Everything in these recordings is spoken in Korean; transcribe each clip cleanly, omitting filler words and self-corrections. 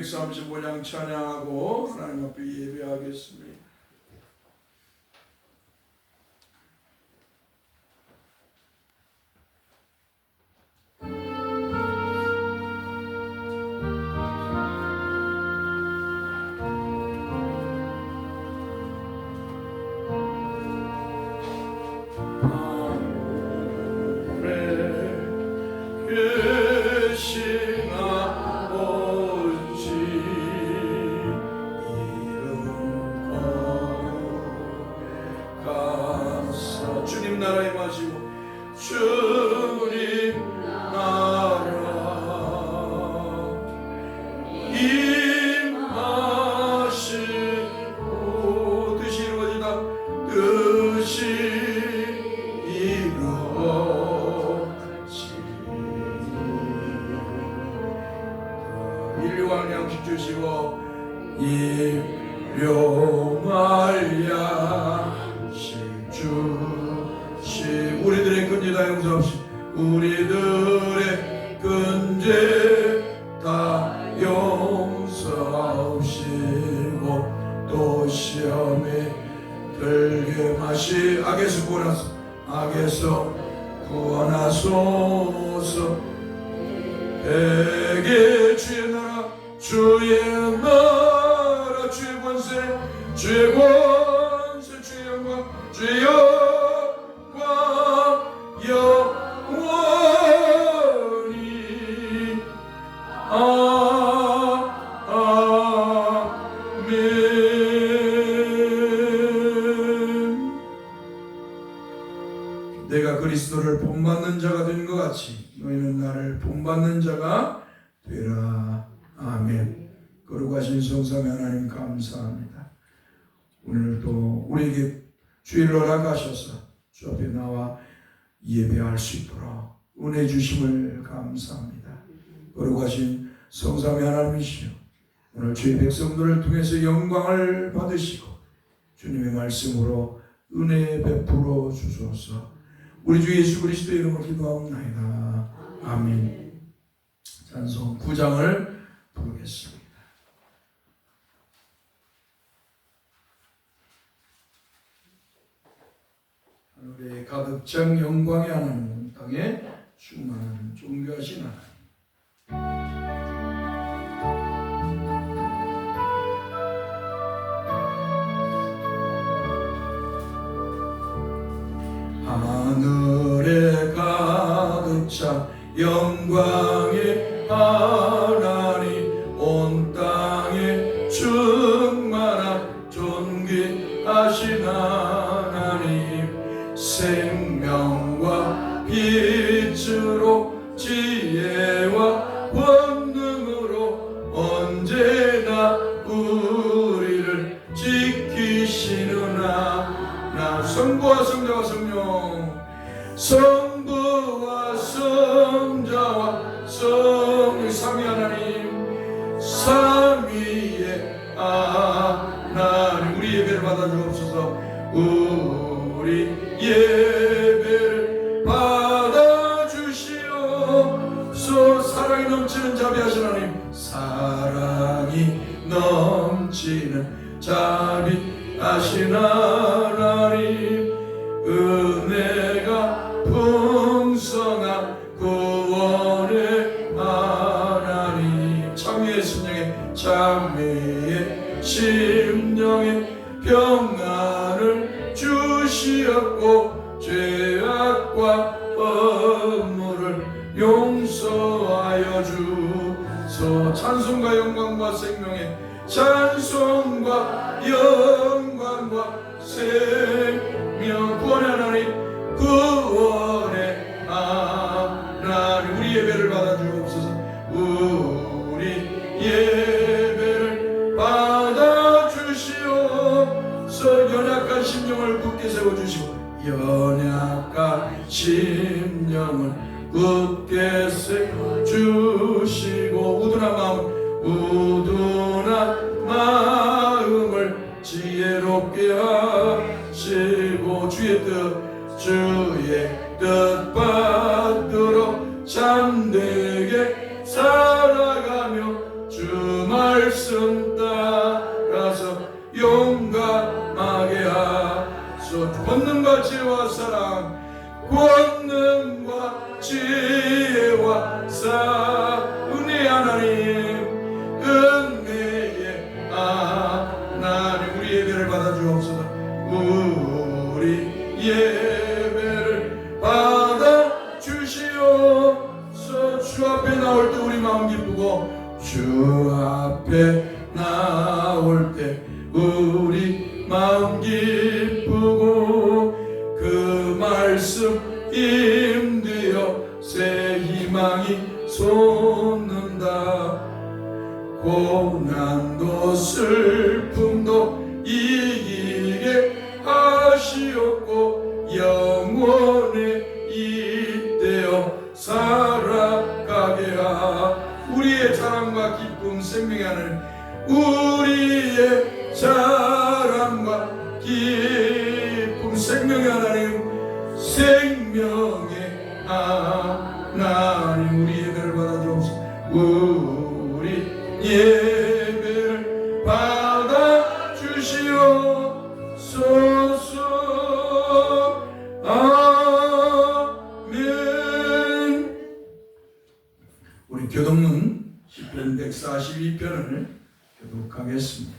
235장 찬양하고 하나님 앞에 예배하겠습니다. 주님 나라 임하시고 뜻이 이루어지다 뜻이 이루어지 일용할 양식 주시고 일용할 양식 주시 우리들의 근죄 다 용서하시고 우리들의 근죄 다 용서하시고 또 시험에 들게 마시 악에서 구원하소서 백의 주의 나라 주의 권세 주의 영광 주의 영원히 아멘. 내가 그리스도를 본받는 자가 된 것 같이 너희는 나를 본받는 자가 되라. 아멘. 거룩하신 성삼위 하나님 감사합니다. 오늘도 우리에게 주일을 허락하셔서 주 앞에 나와 예배할 수 있도록 은혜 주심을 감사합니다. 거룩하신 성삼위 하나님이시여 오늘 주의 백성들을 통해서 영광을 받으시고 주님의 말씀으로 은혜 베풀어 주소서. 우리 주 예수 그리스도의 이름으로 기도하옵나이다. 아멘. 찬송 9장을 부르겠습니다. 하늘에 가득 찬 영광의 하나님, 땅에 충만한 존귀하신 하나님. 하늘에 가득 찬 영광의 하나님, 온 땅에 충만한 존귀하신 하나님, 생명과 빛으로 지혜와 권능으로 언제나 우리를 지키시는 하나. 성부와 성자와 성령, 성부와 성자와 성령 삼위 하나님, 삼위의 하나님, 우리 예배를 받아주옵소서. 우리 예배를 받아주시옵소서. 사랑이 넘치는 자비하신 하나님, 사랑이 넘치는 자비하신 하나님, 은혜가 풍성한 구원의 하나님, 참회의 심령에 평안을 주시옵고 죄악과 허물을 용서하여 주소. 찬송과 영광과 생명의 찬송과 영광과 생명, 구원의 하나님, 구원의 하나님, 우리 예배를 받아주옵소서. 우리 예배를 받아주시옵소서. 연약한 심령을 굳게 세워주시고, 연약한 심령을 굳게 세워주시고, 우둔한 마음을 지혜롭게 하시고, 주의 뜻 받들어 참되게 살아가며 주 말 어제와 사랑 권능과 지혜와 은혜 하나님 은혜의 하나님 우리 예배를 받아주옵소서. 우리 예배를 받아주시옵소서. 주 앞에 나올 때 우리 마음 기쁘고 주 앞에 나올 때 우리 마음 기쁘고 그 말씀 힘되어 새 희망이 솟는다. 고난도 슬픔도 이기게 하시옵고 영원에 이대어 살아가게 하. 우리의 자랑과 기쁨 생명의 하늘 우리의 자랑과 기쁨 생명의 하나님 생명의 하나님 우리 예배를 받아주옵소서. 우리 예배를 받아주시옵소서. 아멘. 우리 교독문 시편 142편을 교독하겠습니다.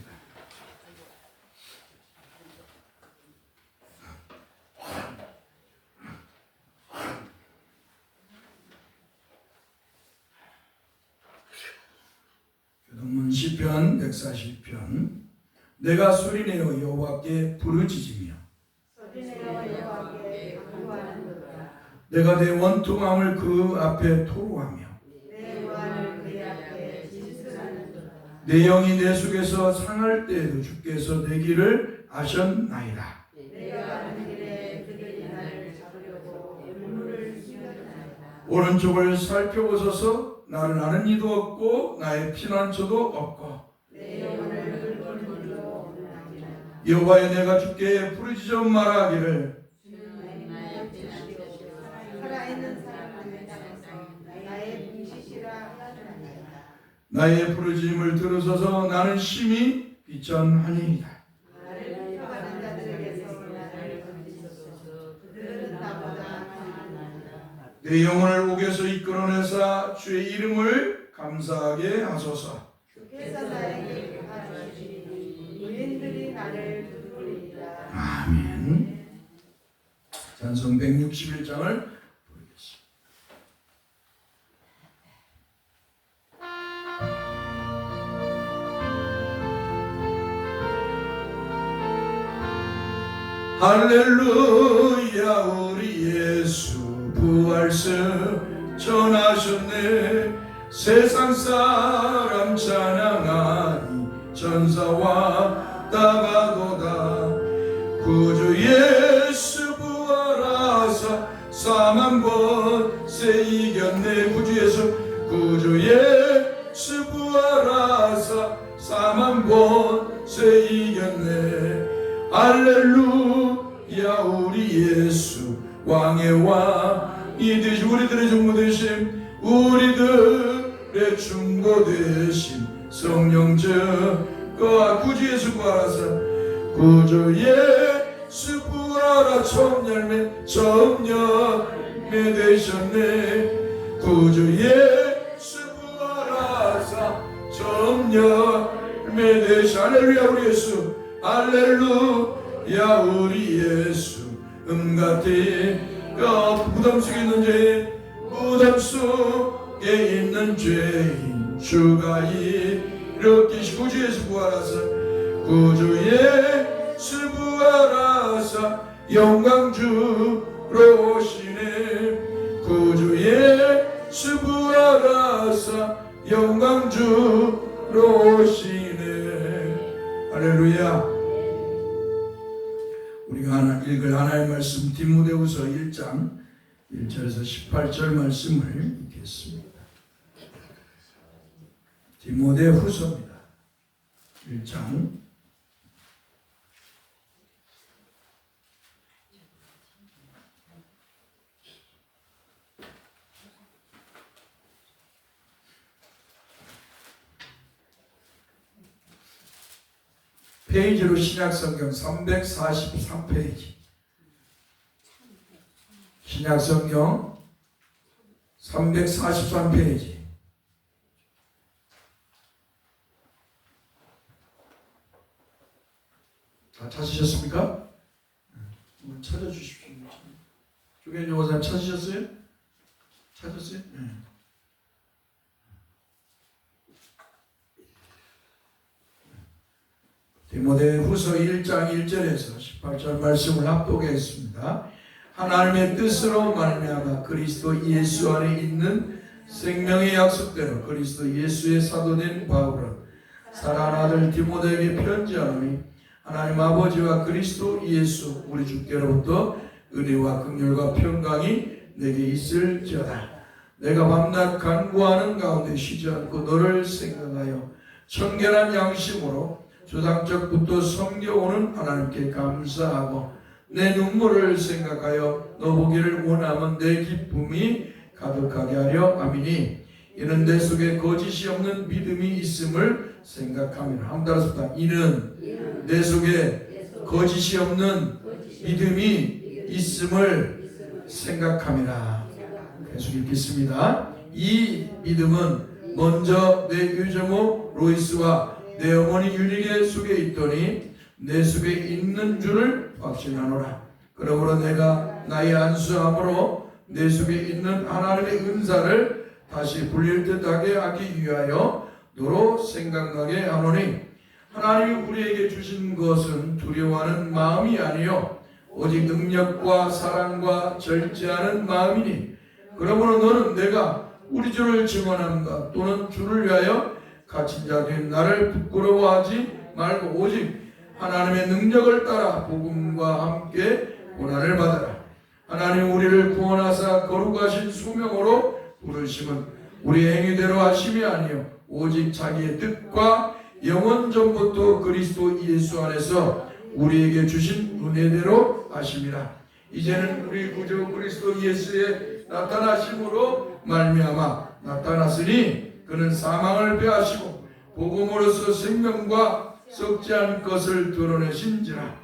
교독문 시편 140편. 내가 소리내어 여호와께 부르짖으며 내가 내 원통함을 그 앞에 토로하며 내 영이 내 속에서 상할 때에도 주께서 내 길을 아셨나이다. 오른쪽을 살펴보소서. 나를 아는 이도 없고 나의 피난처도 없고 여호와여 내가 주께 부르짖어 말하기를 나의 부르짖음을 들으소서. 나는 심히 비천하니이다. 내 영혼을 옥에서 이끌어내사 주의 이름을 감사하게 하소서. 아멘. 찬송 161장을 할렐루야. 우리 예수 부활승 전하셨네. 세상 사람 찬양하니 천사와 다가도다. 구주 예수 부활하사 사망 권세 이겼네. 구주 예수 부활하사 사망 권세 이겼네. 할렐루야. 우리 예수 왕의 왕이 되시 우리들의 중보 되심 우리들의 중보 되심 성령 증거와 구주 예수 부활하사 구주 예수 부활하 처음 열매 되셨네. 구주 예수 부활하사 처음 열매 되시. 할렐루야. 우리 예수 할렐루야. 우리 예수 같으니까 무덤 속에 있는 죄인 무덤 속에 있는 죄인 주가 일으키시고 구주 예수 부활하사 구주 예수 부활하사 영광주로 오시네. 구주 예수 부활하사 영광주로 오시네. 할렐루야. 우리가 읽을 하나님의 말씀 디모데후서 1장 1절에서 18절 말씀을 읽겠습니다. 디모데후서입니다. 1장 페이지로 신약성경 343페이지 신약성경 343페이지. 다 찾으셨습니까? 한번 찾아주십시오. 조계인 요사님 찾으셨어요? 찾았어요? 네. 디모데후서 1장 1절에서 18절 말씀을 합독했습니다. 하나님의 뜻으로 말미암아 그리스도 예수 안에 있는 생명의 약속대로 그리스도 예수의 사도된 바울은 사랑하는 아들 디모데에게 편지하노니 하나님 아버지와 그리스도 예수 우리 주께로부터 은혜와 긍휼과 평강이 내게 있을지어다. 내가 밤낮 간구하는 가운데 쉬지 않고 너를 생각하여 청결한 양심으로 조상적부터 섬겨오는 하나님께 감사하고 내 눈물을 생각하여 너 보기를 원하면 내 기쁨이 가득하게 하려 함이니 이는 내 속에 거짓이 없는 믿음이 있음을 생각하며 한번 따라서 이는 내 속에 거짓이 없는 믿음이 있음을 생각함이라. 계속 읽겠습니다. 이 믿음은 먼저 내 유저모 로이스와 내 어머니 유리게 속에 있더니 내 속에 있는 줄을 확신하노라. 그러므로 내가 나의 안수함으로 내 속에 있는 하나님의 은사를 다시 불릴 듯하게 하기 위하여 너로 생각나게 하노니 하나님이 우리에게 주신 것은 두려워하는 마음이 아니요 오직 능력과 사랑과 절제하는 마음이니 그러므로 너는 내가 우리 주를 증언함과 또는 주를 위하여 갇힌 자 된 나를 부끄러워하지 말고 오직 하나님의 능력을 따라 복음과 함께 고난을 받아라. 하나님 우리를 구원하사 거룩하신 소명으로 부르심은 우리의 행위대로 하심이 아니요 오직 자기의 뜻과 영원 전부터 그리스도 예수 안에서 우리에게 주신 은혜대로 하심이라. 이제는 우리 구주 그리스도 예수의 나타나심으로 말미암아 나타났으니 그는 사망을 패하시고 복음으로서 생명과 썩지 않은 것을 드러내신지라.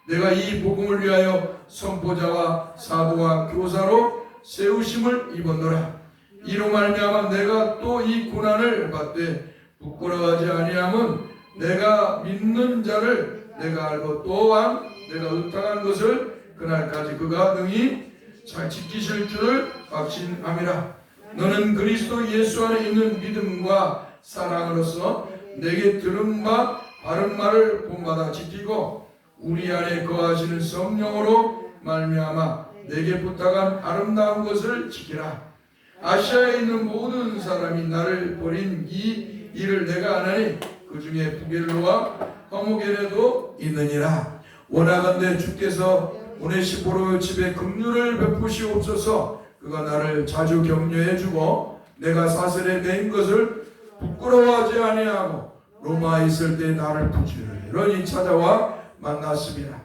내가 이 복음을 위하여 선포자와 사도와 교사로 세우심을 입었노라. 이로 말미암아 내가 또 이 고난을 받되 부끄러워하지 아니함은 내가 믿는 자를 내가 알고 또한 내가 의탁한 것을 그날까지 그가 능히 잘 지키실 줄을 확신함이라. 너는 그리스도 예수 안에 있는 믿음과 사랑으로서 내게 들은 바 바른 말을 본받아 지키고 우리 안에 거하시는 성령으로 말미암아 내게 부탁한 아름다운 것을 지키라. 아시아에 있는 모든 사람이 나를 버린 이 일을 내가 아나니 그 중에 부겔로와 허무게네도 있느니라. 원하건대 주께서 오네시포로 집에 긍휼을 베푸시옵소서. 그가 나를 자주 격려해주고 내가 사슬에 매인 것을 부끄러워하지 아니하고 로마에 있을 때 나를 부지런히 찾아와 만났습니다.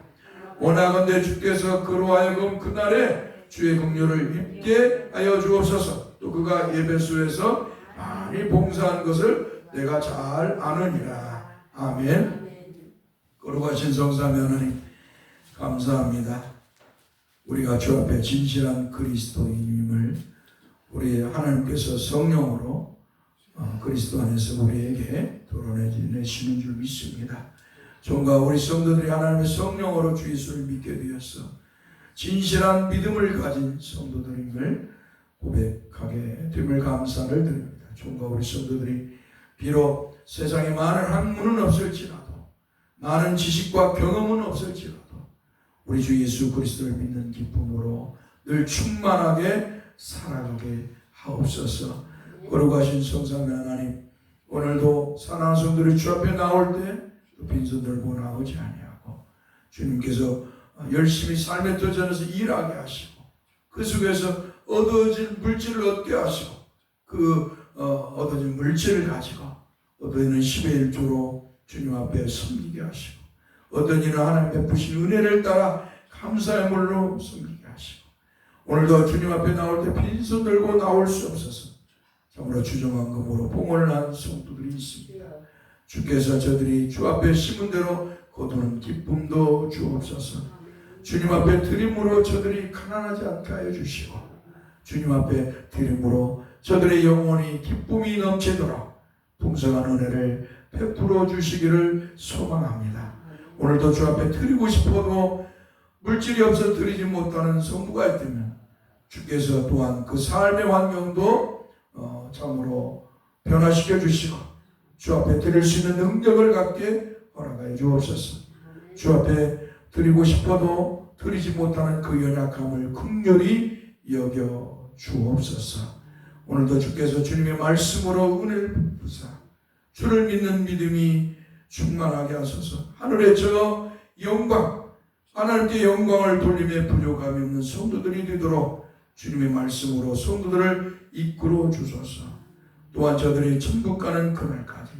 원하건대 주께서 그로 하여금 그날에 주의 긍휼을 입게 하여 주옵소서. 또 그가 에베소에서 많이 봉사한 것을 내가 잘 아느니라. 아멘. 거룩하신 성삼위 하나님 감사합니다. 우리가 주 앞에 진실한 그리스도인임을 우리 하나님께서 성령으로 그리스도 안에서 우리에게 드러내시는 줄 믿습니다. 정과 우리 성도들이 하나님의 성령으로 주 예수를 믿게 되어서 진실한 믿음을 가진 성도들임을 고백하게 됨을 감사를 드립니다. 정과 우리 성도들이 비록 세상에 많은 학문은 없을지라도 많은 지식과 경험은 없을지라도 우리 주 예수 그리스도를 믿는 기쁨으로 늘 충만하게 살아가게 하옵소서. 거룩하신 성삼위 하나님, 오늘도 사랑하는 성도들이 주 앞에 나올 때 빈손 들고 나오지 아니하고 주님께서 열심히 삶의 도전에서 일하게 하시고 그 속에서 얻어진 물질을 얻게 하시고 그 얻어진 물질을 가지고 어떤 이는 10의 1조로 주님 앞에 섬기게 하시고 어떤 이는 하나님 베푸신 은혜를 따라 감사의 물로 섬기게 하시고 오늘도 주님 앞에 나올 때 빈손 들고 나올 수 없어서 참으로 주정한 금으로 봉헌을 한 성도들이 있습니다. 주께서 저들이 주 앞에 심은 대로 거두는 기쁨도 주옵소서. 주님 앞에 드림으로 저들이 가난하지 않게 하여 주시고 주님 앞에 드림으로 저들의 영혼이 기쁨이 넘치도록 풍성한 은혜를 베풀어 주시기를 소망합니다. 오늘도 주 앞에 드리고 싶어도 물질이 없어 드리지 못하는 성도가 있다면 주께서 또한 그 삶의 환경도 참으로 변화시켜 주시고 주 앞에 드릴 수 있는 능력을 갖게 허락하여 주옵소서. 주 앞에 드리고 싶어도 드리지 못하는 그 연약함을 긍휼히 여겨 주옵소서. 오늘도 주께서 주님의 말씀으로 은혜를 베푸사 주를 믿는 믿음이 충만하게 하소서. 하늘의 저 영광, 하나님께 영광을 돌림에 부족함이 없는 성도들이 되도록 주님의 말씀으로 성도들을 이끌어 주소서. 또한 저들이 천국 가는 그날까지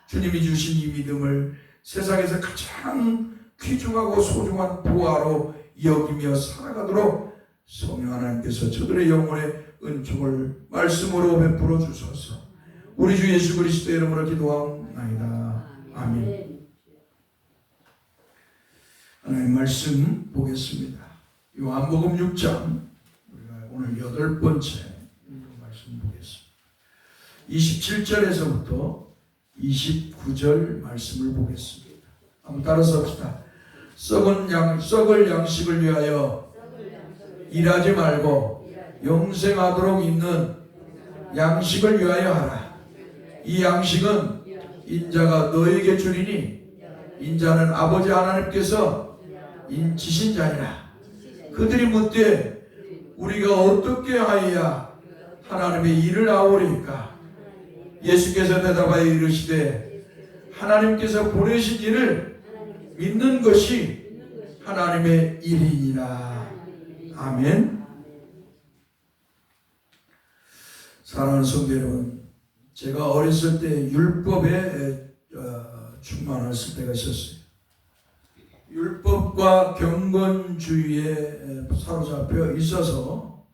주님이 주신 이 믿음을 세상에서 가장 귀중하고 소중한 보화로 여기며 살아가도록 성령 하나님께서 저들의 영혼에 은총을 말씀으로 베풀어 주소서. 우리 주 예수 그리스도의 이름으로 기도하옵나이다. 아멘. 하나님 말씀 보겠습니다. 요한복음 6장 우리가 오늘 8번째 말씀 보겠습니다. 27절에서부터 29절 말씀을 보겠습니다. 한번 따라서 합시다. 썩을 양식을 위하여 일하지 말고 영생하도록 있는 양식을 위하여 하라. 이 양식은 인자가 너에게 주리니 인자는 아버지 하나님께서 인치신 자니라. 그들이 묻되 우리가 어떻게 하여야 하나님의 일을 아오리까? 예수께서 대답하여 이르시되 하나님께서 보내신 일을 믿는 것이 하나님의 일이니라. 아멘. 사랑하는 성도 여러분, 제가 어렸을 때 율법에 충만했을 때가 있었어요. 율법과 경건주의에 사로잡혀 있어서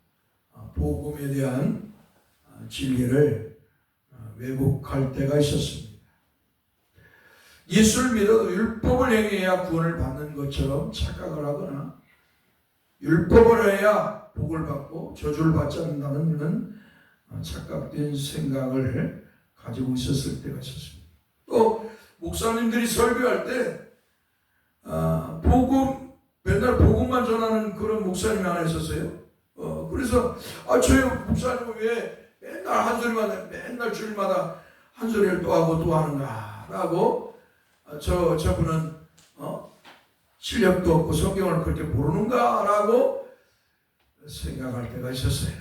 복음에 대한 진리를 왜곡할 때가 있었습니다. 예수를 믿어도 율법을 행해야 구원을 받는 것처럼 착각을 하거나 율법을 해야 복을 받고 저주를 받지 않는다는 착각된 생각을 가지고 있었을 때가 있었습니다. 또 목사님들이 설교할 때 맨날 복음만 전하는 그런 목사님이 하나 있었어요. 그래서 저희 목사님은 왜 맨날 한 소리만 맨날 주일마다 한 소리를 또 하고 또 하는가라고 저분은 실력도 없고 성경을 그렇게 모르는가라고 생각할 때가 있었어요.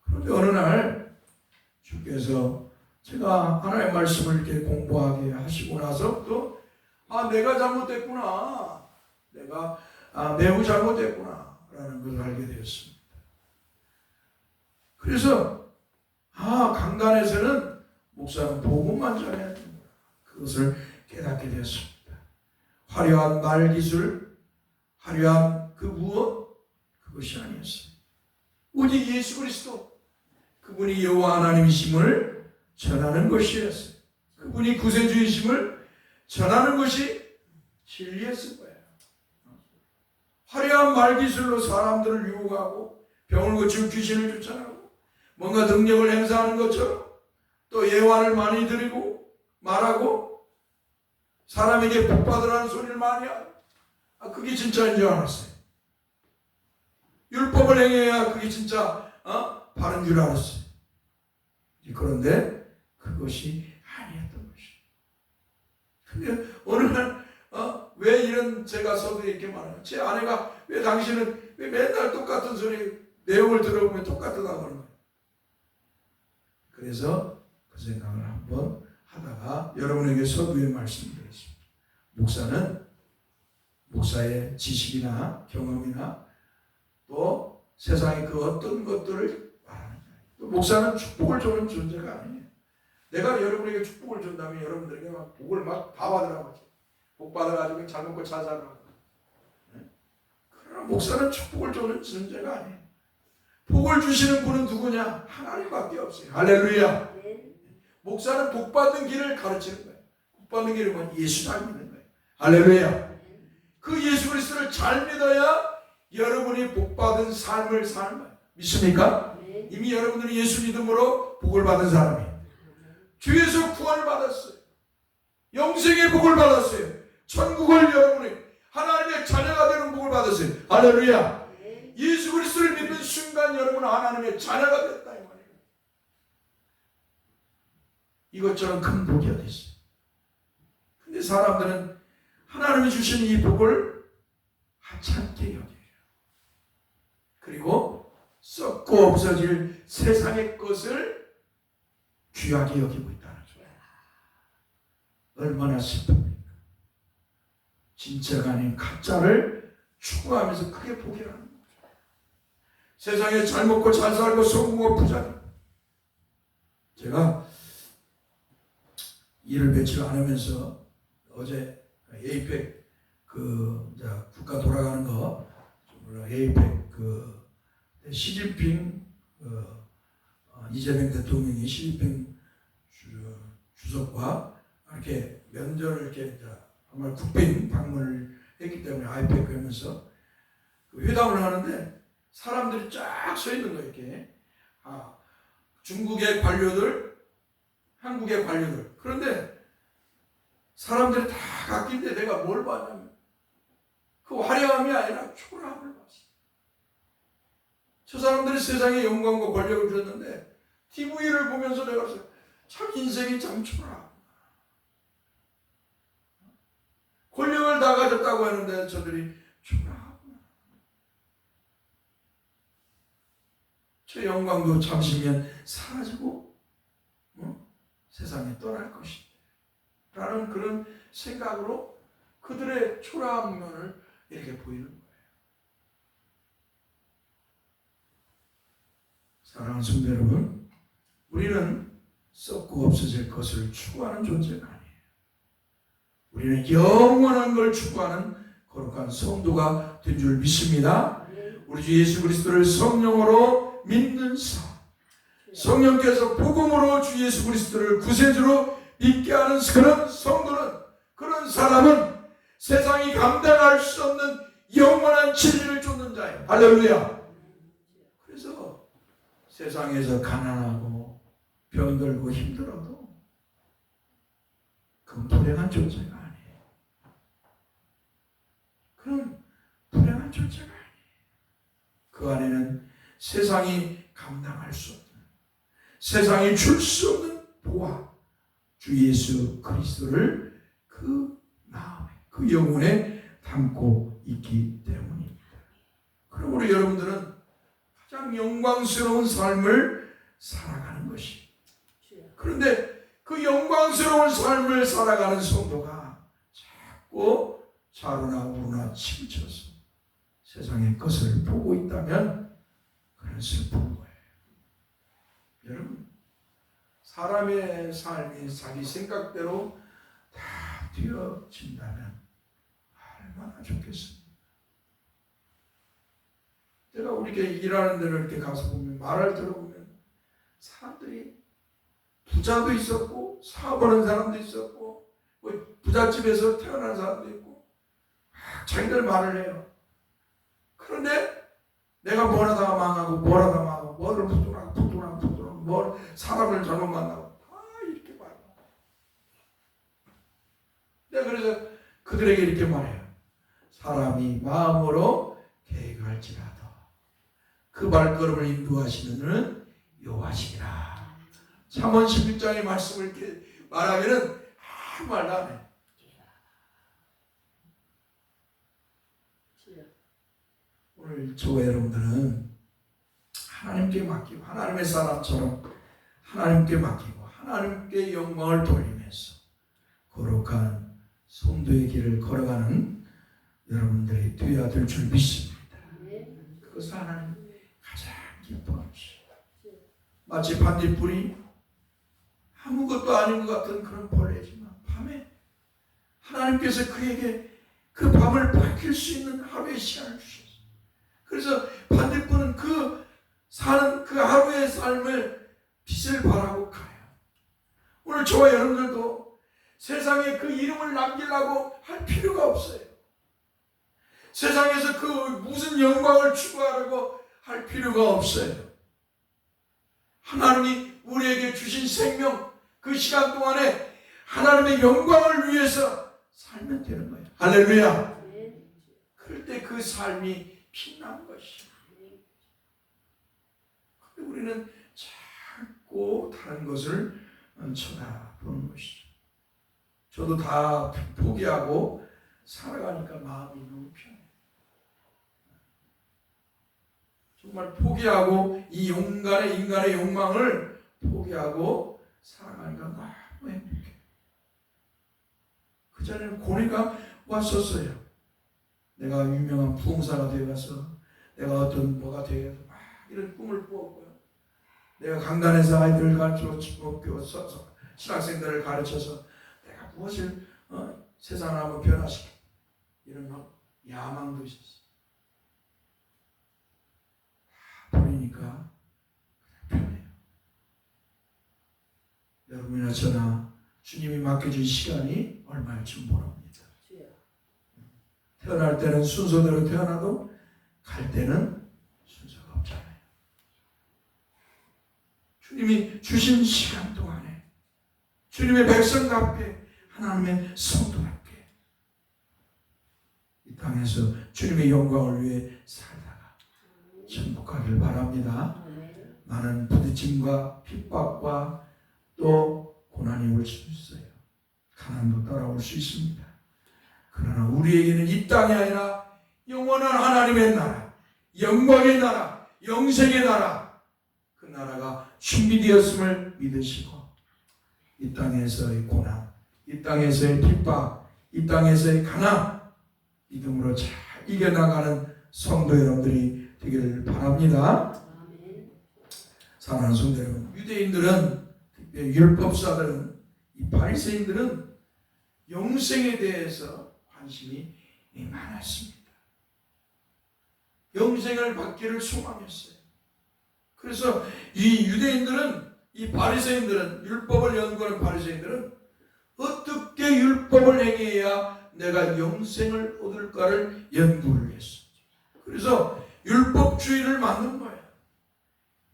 그런데 어느 날 주께서 제가 하나님의 말씀을 이렇게 공부하게 하시고 나서 또 내가 잘못됐구나, 내가 매우 잘못됐구나 라는 것을 알게 되었습니다. 그래서 강단에서는 목사는 복음만 전해야 된다, 그것을 깨닫게 되었습니다. 화려한 말기술, 화려한 그 무엇, 그것이 아니었어요. 오직 예수 그리스도, 그분이 여호와 하나님이심을 전하는 것이었어요. 그분이 구세주이심을 전하는 것이 진리였을 거예요. 화려한 말기술로 사람들을 유혹하고 병을 고치고 귀신을 쫓아내고 뭔가 능력을 행사하는 것처럼 또 예화를 많이 드리고 말하고 사람에게 복받으라는 소리를 많이 하고 그게 진짜인 줄 알았어요. 율법을 행해야 그게 진짜 바른 줄 알았어요. 그런데 그것이 아니었던 것이에요. 근데 어느 날 왜 이런 제가 서두에 이렇게 말해요. 제 아내가 왜 당신은 왜 맨날 똑같은 소리 내용을 들어보면 똑같다고 하는 거예요. 그래서 그 생각을 한번 하다가 여러분에게 서두에 말씀드렸습니다. 목사는 목사의 지식이나 경험이나 또 세상의 그 어떤 것들을 말하는 거예요. 또 목사는 축복을 주는 존재가 아니에요. 내가 여러분에게 축복을 준다면 여러분들에게 막 복을 막 다 받으라고 복 받아가지고 잘 먹고 잘 살라고. 그러나 목사는 축복을 주는 존재가 아니에요. 복을 주시는 분은 누구냐? 하나님밖에 없어요. 할렐루야. 목사는 복 받는 길을 가르치는 거예요. 복 받는 길은 예수 닮는 거예요. 할렐루야. 그 예수 그리스도를 잘 믿어야 여러분이 복받은 삶을 사는 거예요. 믿습니까? 이미 여러분들이 예수 믿음으로 복을 받은 사람이에요. 주에서 구원을 받았어요. 영생의 복을 받았어요. 천국을 여러분이 하나님의 자녀가 되는 복을 받았어요. 할렐루야. 예수 그리스도를 믿는 순간 여러분은 하나님의 자녀가 됐다 이 말이에요. 이것처럼 큰 복이 어디 있어요? 근데 사람들은 하나님이 주신 이 복을 하찮게 여겨요. 그리고 썩고 없어질 세상의 것을 귀하게 여기고 있다는 거예요. 얼마나 슬픕니까? 진짜가 아닌 가짜를 추구하면서 그게 복이라는 거죠. 세상에 잘 먹고 잘 살고 성공하고 부자니. 제가 일을 며칠 안 하면서 어제 에이펙 국가 돌아가는 거 에이펙 시진핑 이재명 대통령이 시진핑 주석과 이렇게 면전을 이렇게 정말 국빈 방문을 했기 때문에 아이펙 하면서 회담을 하는데 사람들이 쫙 서 있는 거예요. 이렇게 중국의 관료들, 한국의 관료들. 그런데 사람들이 다 각기인데 내가 뭘 봤냐면 그 화려함이 아니라 초라함을 봤어요. 저 사람들이 세상에 영광과 권력을 주었는데 TV를 보면서 내가 참 인생이 참 초라하구나. 권력을 다 가졌다고 하는데 저들이 초라하구나. 저 영광도 잠시면 사라지고 세상에 떠날 것이다 라는 그런 생각으로 그들의 초라한 면을 이렇게 보이는 거예요. 사랑하는 성도 여러분, 우리는 썩고 없어질 것을 추구하는 존재가 아니에요. 우리는 영원한 걸 추구하는 거룩한 성도가 된 줄 믿습니다. 우리 주 예수 그리스도를 성령으로 믿는 삶, 성령께서 복음으로 주 예수 그리스도를 구세주로 믿게 하는 그런 성도는, 그런 사람은 세상이 감당할 수 없는 영원한 진리를 쫓는 자예요. 할렐루야. 그래서 세상에서 가난하고 병들고 힘들어도 그건 불행한 존재가 아니에요. 그건 불행한 존재가 아니에요. 그 안에는 세상이 감당할 수 없는, 세상이 줄 수 없는 보화, 주 예수 그리스도를 그 마음에, 그 영혼에 담고 있기 때문입니다. 그러므로 여러분들은 가장 영광스러운 삶을 살아가는 것이, 그런데 그 영광스러운 삶을 살아가는 성도가 자꾸 좌로나 우로나 치우쳐서 세상의 것을 보고 있다면 그는 슬픈 거예요. 여러분, 사람의 삶이 자기 생각대로 다 되어진다면 얼마나 좋겠습니까? 제가 우리 일하는 데를 이렇게 가서 보면, 말을 들어보면 사람들이 부자도 있었고 사업하는 사람도 있었고 부잣집에서 태어난 사람도 있고 자기들 말을 해요. 그런데 내가 뭘 하다가 망하고 뭘 하다가 망하고 뭐를 부도랑 뭘 사람을 잘못 만나고 다 이렇게 말해요. 내가 그래서 그들에게 이렇게 말해요. 사람이 마음으로 계획할지라도 그 발걸음을 인도하시는 이는 여호와시니라. 잠언 11장의 말씀을 이렇게 말하면은 아무 말도 안 해. 오늘 저와 여러분들은 하나님께 맡기고 하나님의 사람처럼 하나님께 맡기고 하나님께 영광을 돌리면서 거룩한 성도의 길을 걸어가는 여러분들이 되어야 될 줄 믿습니다. 그것을 하나님 가장 기뻐하시오. 마치 반딧불이 아무것도 아닌 것 같은 그런 벌레지만 밤에 하나님께서 그에게 그 밤을 밝힐 수 있는 하루의 시간을 주셨어요. 그래서 반딧불은 그 사는 그 하루의 삶을 빛을 발하고 가요. 오늘 저와 여러분들도 세상에 그 이름을 남기려고 할 필요가 없어요. 세상에서 그 무슨 영광을 추구하려고 할 필요가 없어요. 하나님이 우리에게 주신 생명, 그 시간 동안에 하나님의 영광을 위해서 살면 되는 거예요. 할렐루야. 그럴 때 그 삶이 빛나는 것이죠. 근데 우리는 자꾸 다른 것을 쳐다보는 것이죠. 저도 다 포기하고 살아가니까 마음이 너무 편해요. 정말 포기하고 이 인간의 욕망을 포기하고 살아가니까 너무 행복해요. 그전에는 고뇌가 왔었어요. 내가 유명한 부흥사가 되어가서 내가 어떤 뭐가 되어서 막 이런 꿈을 꾸었고요. 내가 강단에서 아이들을 가르쳐서 신학생들을 가르쳐서 내가 무엇을 세상을 한번 변화시켜 이런 막 야망도 있었어요. 버리니까 편해요. 여러분이나 저나 주님이 맡겨준 시간이 얼마일지 모릅니다. 태어날 때는 순서대로 태어나도 갈 때는 순서가 없잖아요. 주님이 주신 시간 동안에 주님의 백성답게 하나님의 성도답게 이 땅에서 주님의 영광을 위해 살다가 천국가기를 바랍니다. 많은 부딪힘과 핍박과 또 고난이 올 수 있어요. 가난도 따라올 수 있습니다. 그러나 우리에게는 이 땅이 아니라 영원한 하나님의 나라, 영광의 나라, 영생의 나라, 그 나라가 준비되었음을 믿으시고 이 땅에서의 고난, 이 땅에서의 핍박, 이 땅에서의 가난 믿음으로 잘 이겨나가는 성도 여러분들이 되기를 바랍니다. 사랑하는 성도 여러분, 유대인들은 특별히 율법사들은 이 바리새인들은 영생에 대해서 관심이 많았습니다. 영생을 받기를 소망했어요. 그래서 이 유대인들은, 이 바리새인들은, 율법을 연구하는 바리새인들은 어떻게 율법을 행해야 내가 영생을 얻을까를 연구를 했어요. 그래서 율법주의를 만든 거예요.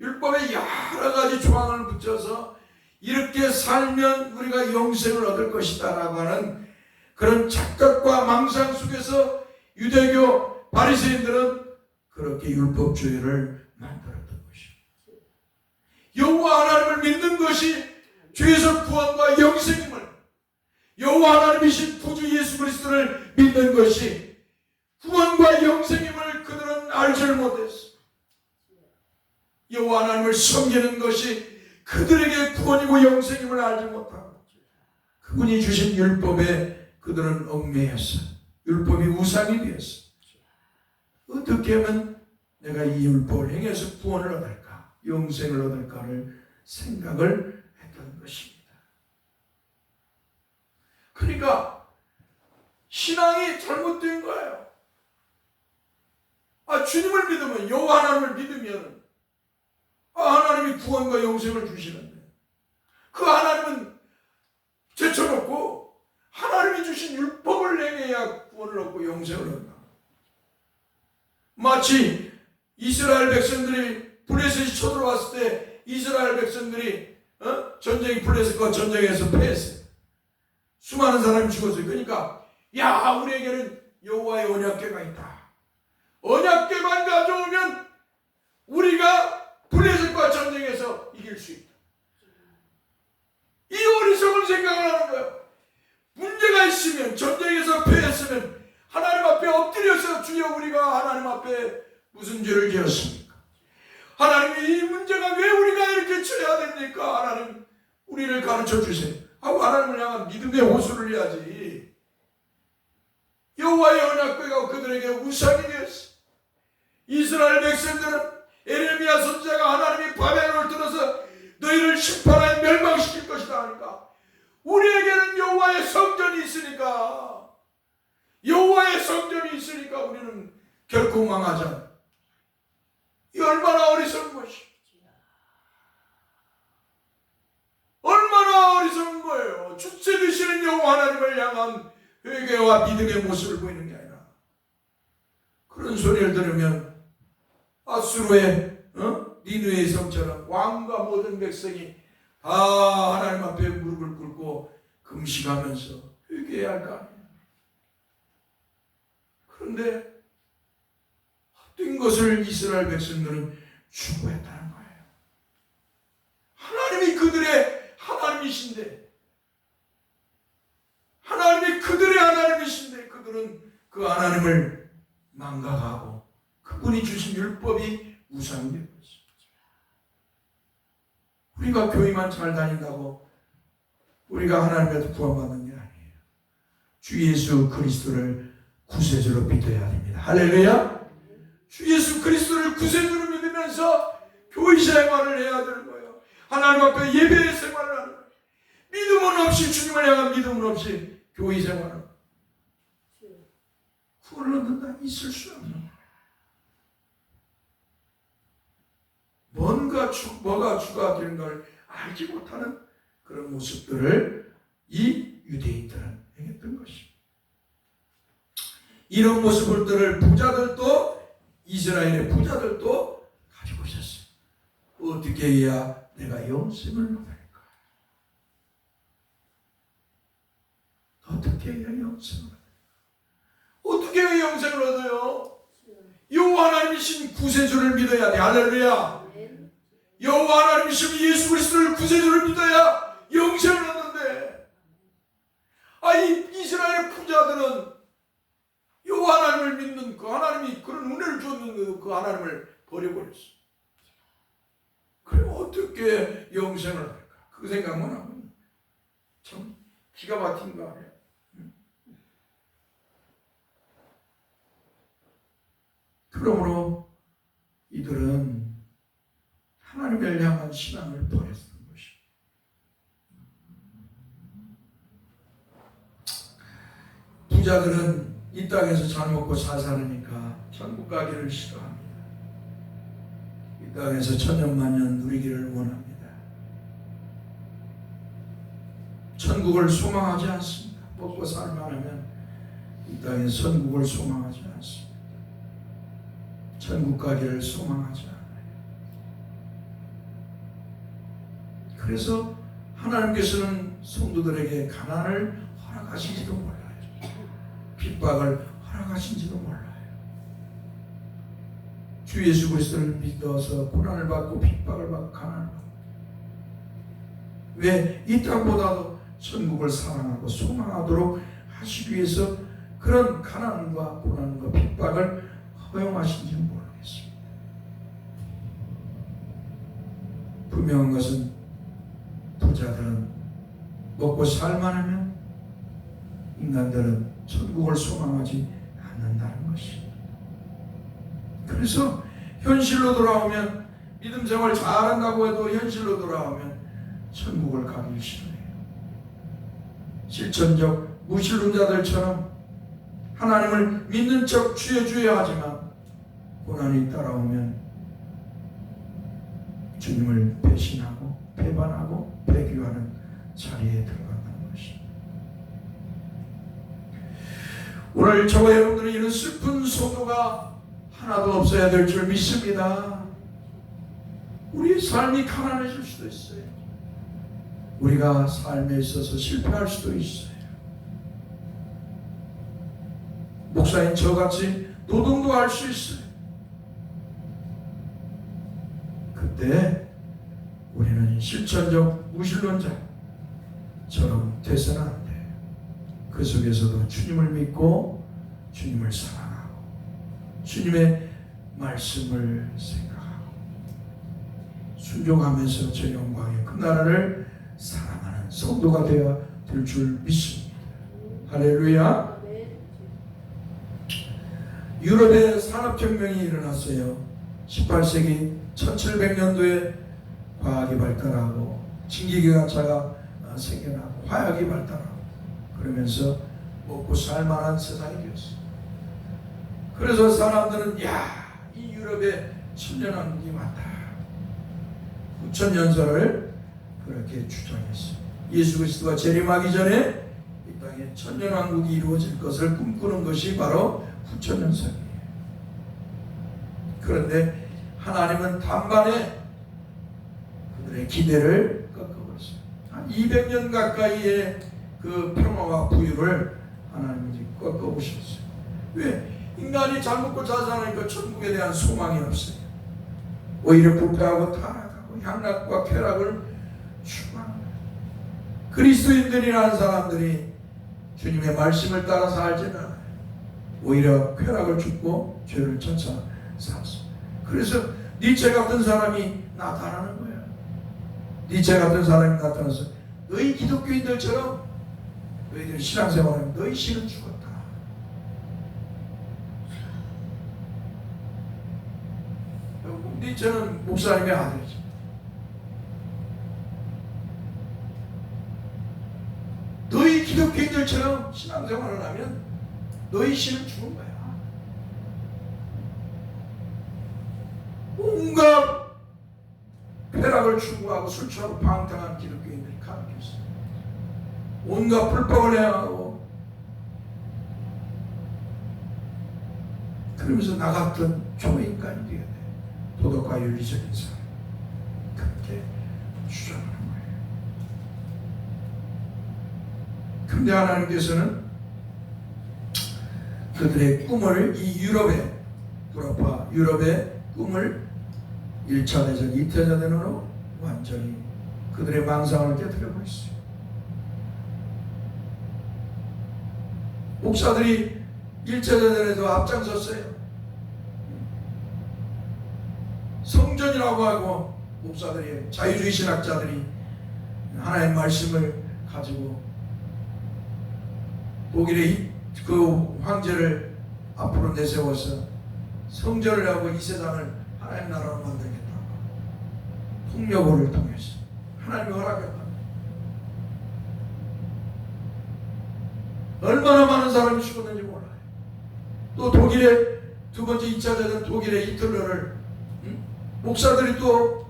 율법에 여러 가지 조항을 붙여서 이렇게 살면 우리가 영생을 얻을 것이다 라고 하는 그런 착각과 망상 속에서 유대교 바리새인들은 그렇게 율법주의를 만들었던 것이죠. 여호와 하나님을 믿는 것이 죄에서 구원과 영생임을, 여호와 하나님이신 구주 예수 그리스도를 믿는 것이 구원과 영생임을 그들은 알지를 못했어. 여호와 하나님을 섬기는 것이 그들에게 구원이고 영생임을 알지 못하고 그분이 주신 율법에 그들은 얽매였어. 율법이 우상이 되었어. 어떻게 하면 내가 이 율법을 행해서 구원을 얻을까, 영생을 얻을까를 생각을 했던 것입니다. 그러니까 신앙이 잘못된 거예요. 주님을 믿으면, 여호와 하나님을 믿으면 하나님이 구원과 영생을 주시는데 그 하나님은 제쳐놓고 하나님이 주신 율법을 행해야 구원을 얻고 영생을 얻는다. 마치 이스라엘 백성들이 블레셋이 쳐들어왔을 때 이스라엘 백성들이 전쟁이 블레셋과 전쟁에서 패했어요. 수많은 사람이 죽었어요. 그러니까 우리에게는 여호와의 언약궤가 있다. 언약궤만 가져오면 우리가 블레셋과 전쟁에서 이길 수 있다. 이 어리석은 생각을 하는 거예요. 문제가 있으면, 전쟁에서 패했으면 하나님 앞에 엎드려서 주여 우리가 하나님 앞에 무슨 죄를 지었습니까? 하나님이 이 문제가 왜 우리가 이렇게 처해야 됩니까? 하나님 우리를 가르쳐 주세요 하고 하나님을 향한 믿음의 호소를 해야지. 여호와의 언약궤가 그들에게 우상이 되었어. 이스라엘 백성들은 에레미야 선지자가 하나님이 바벨론을 들어서 너희를 심판하여 멸망시킬 것이다 하니까 우리에게는 여호와의 성전이 있으니까, 여호와의 성전이 있으니까 우리는 결코 망하지 않아. 이 얼마나 어리석은 것이, 얼마나 어리석은 거예요. 주체 되시는 여호와 하나님을 향한 회개와 믿음의 모습을 보이는 게 아니라 소리를 들으면 아수르의 니느웨의 성처럼 왕과 모든 백성이 다 하나님 앞에 무릎을 꿇고 금식하면서 회개해야 할 거 아니에요. 그런데 헛된 것을 이스라엘 백성들은 추구했다는 거예요. 하나님이 그들의 하나님이신데, 하나님이 그들의 하나님이신데 그들은 그 하나님을 망각하고 그분이 주신 율법이 우상이 되고 있습니다. 우리가 교회만 잘 다닌다고 우리가 하나님께서 구원받는 게 아니에요. 주 예수 그리스도를 구세주로 믿어야 됩니다. 할렐루야. 주 예수 그리스도를 구세주로 믿으면서 교회 생활을 해야 되는 거예요. 하나님 앞에 예배의 생활을 하는 거예요. 믿음은 없이, 주님을 향한 믿음은 없이 교회 생활은 구원을 얻는다 있을 수 없는 거예요. 뭐가 주가 되는 걸 알지 못하는 그런 모습들을 이 유대인들은 행했던 것입니다. 이런 모습들을 부자들도, 이스라엘의 부자들도 가지고 있었어요. 어떻게 해야 내가 영생을 얻을까? 어떻게 해야 영생을 얻을까? 어떻게 해야 영생을 얻어요? 여호와 하나님이신 구세주를 믿어야 돼. 할렐루야. 여호와 하나님이신 예수 그리스도를 구세주를 믿어야 영생을 얻는데, 이 이스라엘 부자들은 여호와 하나님을 믿는 그 하나님이 그런 은혜를 줬는 그 하나님을 버려버렸어. 그럼 어떻게 영생을 할까? 그 생각만 하면 참 기가 막힌 거 아니에요? 그러므로 이들은 하나님을 향한 신앙을 버렸던 것입니다. 부자들은 이 땅에서 잘 먹고 잘 사니까 천국 가기를 싫어합니다. 이 땅에서 천년만년 누리기를 원합니다. 천국을 소망하지 않습니다. 먹고 살만하면 이 땅에 천국을 소망하지 않습니다. 천국 가기를 소망하지 않아요. 그래서 하나님께서는 성도들에게 가난을 허락하신지도 몰라요. 핍박을 허락하신지도 몰라요. 주 예수 그리스도를 믿어서 고난을 받고 핍박을 받고 가난을 받고, 왜 이 땅보다도 천국을 사랑하고 소망하도록 하시기 위해서 그런 가난과 고난과 핍박을 허용하신지는 모르겠습니다. 분명한 것은 부자들은 먹고 살만하면 인간들은 천국을 소망하지 않는다는 것입니다. 그래서 현실로 돌아오면, 믿음 생활 잘한다고 해도 현실로 돌아오면 천국을 가기 싫어해요. 실천적 무신론자들처럼 하나님을 믿는 척 주여 하지만 고난이 따라오면 주님을 배신하고 배반하고 배교하는 자리에 들어간다는 것입니다. 오늘 저와 여러분들은 이런 슬픈 소도가 하나도 없어야 될 줄 믿습니다. 우리의 삶이 가난해질 수도 있어요. 우리가 삶에 있어서 실패할 수도 있어요. 목사인 저같이 노동도 할 수 있어요. 그때 우리는 실천적 무신론자처럼 돼서는 안 돼요. 그 속에서도 주님을 믿고 주님을 사랑하고 주님의 말씀을 생각하고 순종하면서 저 영광의 그 나라를 사랑하는 성도가 되어야 될 줄 믿습니다. 할렐루야. 유럽에 산업혁명이 일어났어요. 18세기 1700년도에 과학이 발달하고 증기기관차가 생겨나고 화약이 발달하고 그러면서 먹고 살만한 세상이 되었어요. 그래서 사람들은 이 유럽에 천년왕국이 맞다. 9천년설을 그렇게 주장했어요. 예수 그리스도가 재림하기 전에 이 땅에 천년왕국이 이루어질 것을 꿈꾸는 것이 바로 9천년설이에요. 그런데 하나님은 단번에 그들의 기대를 꺾어버렸어요. 한 200년 가까이의 그 평화와 부유를 하나님이 꺾어보셨어요. 왜? 인간이 잘 먹고 잘 사니까 천국에 대한 소망이 없어요. 오히려 부패하고 타락하고 향락과 쾌락을 추구하는 거예요. 그리스도인들이라는 사람들이 주님의 말씀을 따라 살지는 않아요. 오히려 쾌락을 쫓고 죄를 쫓아 살았어요. 그래서 니체 같은 사람이 나타나는 거예요. 니체 같은 사람이 나타나서 너희 기독교인들처럼 너희들 신앙생활하면 너희 신은 죽었다. 니체는 목사님의 아들이죠. 너희 기독교인들처럼 신앙생활을 하면 너희 신은 죽은 거야. 온갖 쾌락을 추구하고 술 취하고 방탕한 기독교인들이 가득 있어요. 온갖 불법을 행하고 그러면서 나 같은 초인간이 되어야 돼. 도덕과 윤리적인 사람. 그렇게 주장하는 거예요. 그런데 하나님께서는 그들의 꿈을 이 유럽의 유럽화 유럽의 꿈을 1차 대전, 2차 대전으로 완전히 그들의 망상을 깨뜨려 버렸어요. 목사들이 1차 대전에도 앞장섰어요. 성전이라고 하고 목사들이 자유주의 신학자들이 하나님의 말씀을 가지고 독일의 그 황제를 앞으로 내세워서 성전을 하고 이 세상을 하나님 나라로 만들겠다고 폭력을 통해서 하나님이 허락했다. 얼마나 많은 사람이 죽었는지 몰라요. 또 독일의 두 번째 2차 대전 독일의 히틀러를 목사들이 또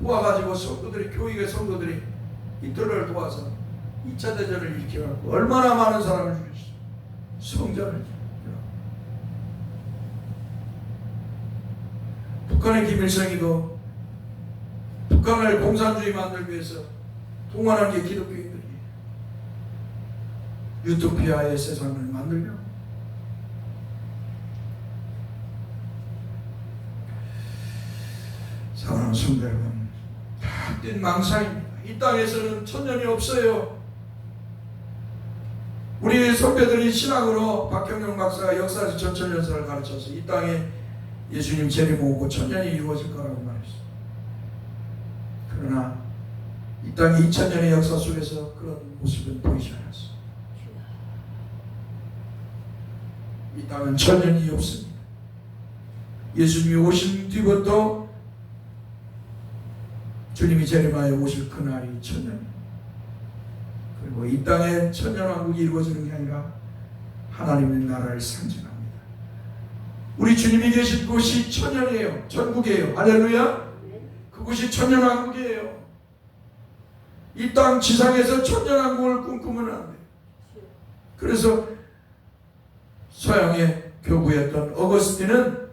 도와가지고 성도들이 교육의 성도들이 히틀러를 도와서 2차 대전을 일으켜갖고 얼마나 많은 사람을 죽였어요. 성전을. 북한의 김일성이도 북한을 공산주의 만들기 위해서 동원한 게 기독교인들이에요. 유토피아의 세상을 만들려고. 사랑하는 성도 여러분, 다 뜬 망상입니다. 이 땅에서는 천년이 없어요. 우리 선배들이 신학으로 박경영 박사가 역사에서 전천년사를 가르쳐서 이 땅에 예수님 재림 오고 천년이 이루어질 거라고 말했어요. 그러나 이 땅의 2000년의 역사 속에서 그런 모습은 보이지 않았어요. 이 땅은 천년이 없습니다. 예수님이 오신 뒤부터 주님이 재림하여 오실 그날이 천년입니다. 그리고 이 땅에 천년왕국이 이루어지는 게 아니라 하나님의 나라를 상징합니다. 우리 주님이 계신 곳이 천년이에요. 천국이에요. 할렐루야. 그곳이 천년왕국이에요. 이 땅 지상에서 천년왕국을 꿈꾸면 안 돼요. 그래서 서양의 교부였던 어거스틴은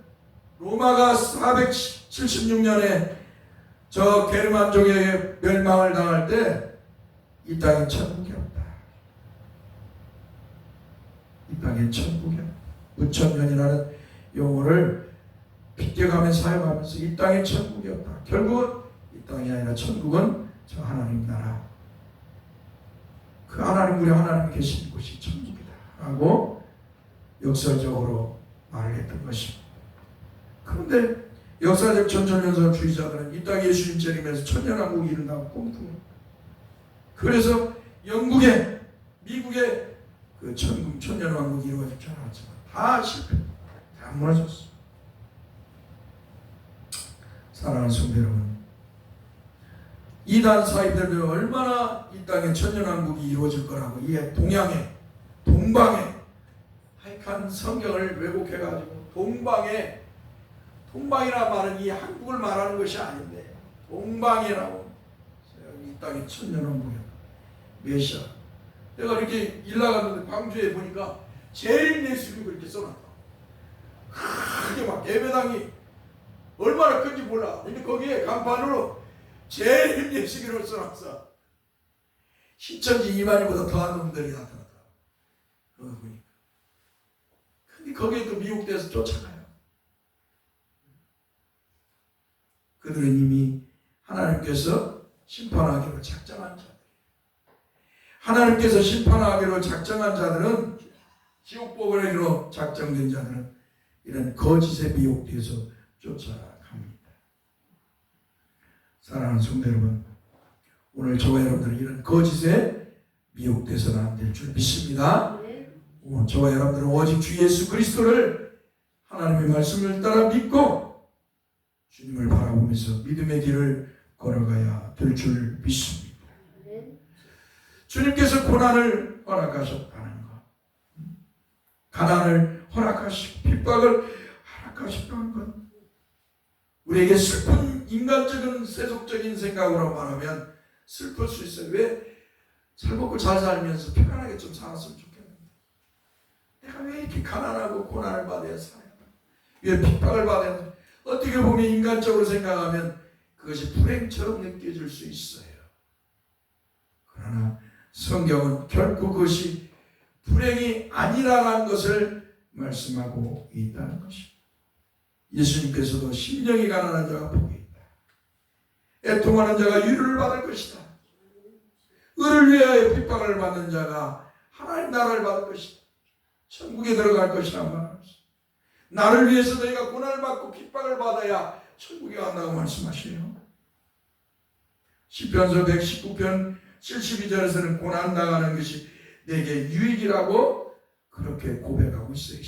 로마가 476년에 저 게르만족에게 멸망을 당할 때 이 땅엔 천국이 없다. 이 땅엔 천국이 없다. 무천년이라는 용어를 빗대가며 사용하면서 이 땅에 천국이 없다. 결국은 이 땅이 아니라 천국은 저 하나님 나라. 그 하나님 우리 하나님 계신 곳이 천국이다. 라고 역설적으로 말을 했던 것입니다. 그런데 역사적 천천연설주의자들은 이 땅에 예수님 재림에서 천년왕국이 일어나고 꿈꾸고 그래서 영국에 미국에 그 천년왕국이 이루어질 줄 알았지만 다 실패, 다 무너졌어. 사랑하는 성도 여러분, 이단 사이들도 얼마나 이 땅에 천년왕국이 이루어질 거라고 이 동양에 동방에 하여간 성경을 왜곡해가지고 동방이라 말은 이 한국을 말하는 것이 아닌데 동방이라고 이 땅이 천년왕국이야. 메시아. 내가 이렇게 일 나갔는데 광주에 보니까 재림 예수님을 이렇게 써놨다. 크게 막 예배당이 얼마나 큰지 몰라. 근데 거기에 간판으로 제일 예식으로 써놨어. 신천지 이만희보다 더한 놈들이 나타났다. 그거 보니까. 근데 거기에 또 미혹돼서 쫓아가요. 그들은 이미 하나님께서 심판하기로 작정한 자들. 하나님께서 심판하기로 작정한 자들은, 지옥 보내기로 작정된 자들은 이런 거짓에 미혹돼서 쫓아갑니다. 사랑하는 성도 여러분, 오늘 저와 여러분들은 이런 거짓에 미혹돼서는 안 될 줄 믿습니다. 저와 여러분들은 오직 주 예수 그리스도를 하나님의 말씀을 따라 믿고 주님을 바라보면서 믿음의 길을 걸어가야 될 줄 믿습니다. 주님께서 고난을 허락하셨다는 것, 가난을 허락하시고 핍박을 허락하셨다는 것, 우리에게 슬픈 인간적인 세속적인 생각으로 말하면 슬플 수 있어요. 왜? 잘 먹고 잘 살면서 평안하게 좀 살았으면 좋겠는데 내가 왜 이렇게 가난하고 고난을 받아야 살아야 돼? 왜 핍박을 받아야 돼? 어떻게 보면 인간적으로 생각하면 그것이 불행처럼 느껴질 수 있어요. 그러나 성경은 결코 그것이 불행이 아니라는 것을 말씀하고 있다는 것입니다. 예수님께서도 심령이 가난한 자가 복이 있다. 애통하는 자가 위로를 받을 것이다. 의를 위하여 핍박을 받는 자가 하나님 나라를 받을 것이다. 천국에 들어갈 것이라고 말합니다. 나를 위해서 너희가 고난을 받고 핍박을 받아야 천국에 간다고 말씀하시네요. 시편서 119편 72절에서는 고난당하는 것이 내게 유익이라고 그렇게 고백하고 있어요.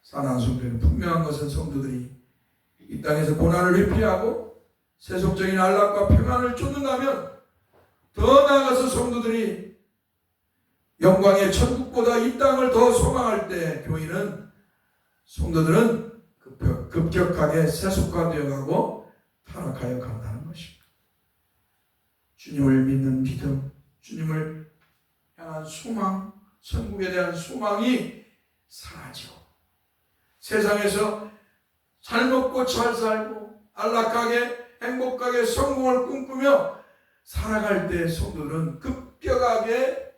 사랑하는 성도는 분명한 것은 성도들이 이 땅에서 고난을 회피하고 세속적인 안락과 평안을 쫓는다면 더 나아가서 성도들이 영광의 천국보다 이 땅을 더 소망할 때 교인은, 성도들은 급격하게 세속화되어 가고 타락하여 간다는 것입니다. 주님을 믿는 믿음, 주님을 향한 소망, 천국에 대한 소망이 사라지고 세상에서 잘 먹고 잘 살고 안락하게 행복하게 성공을 꿈꾸며 살아갈 때 성도들은 급격하게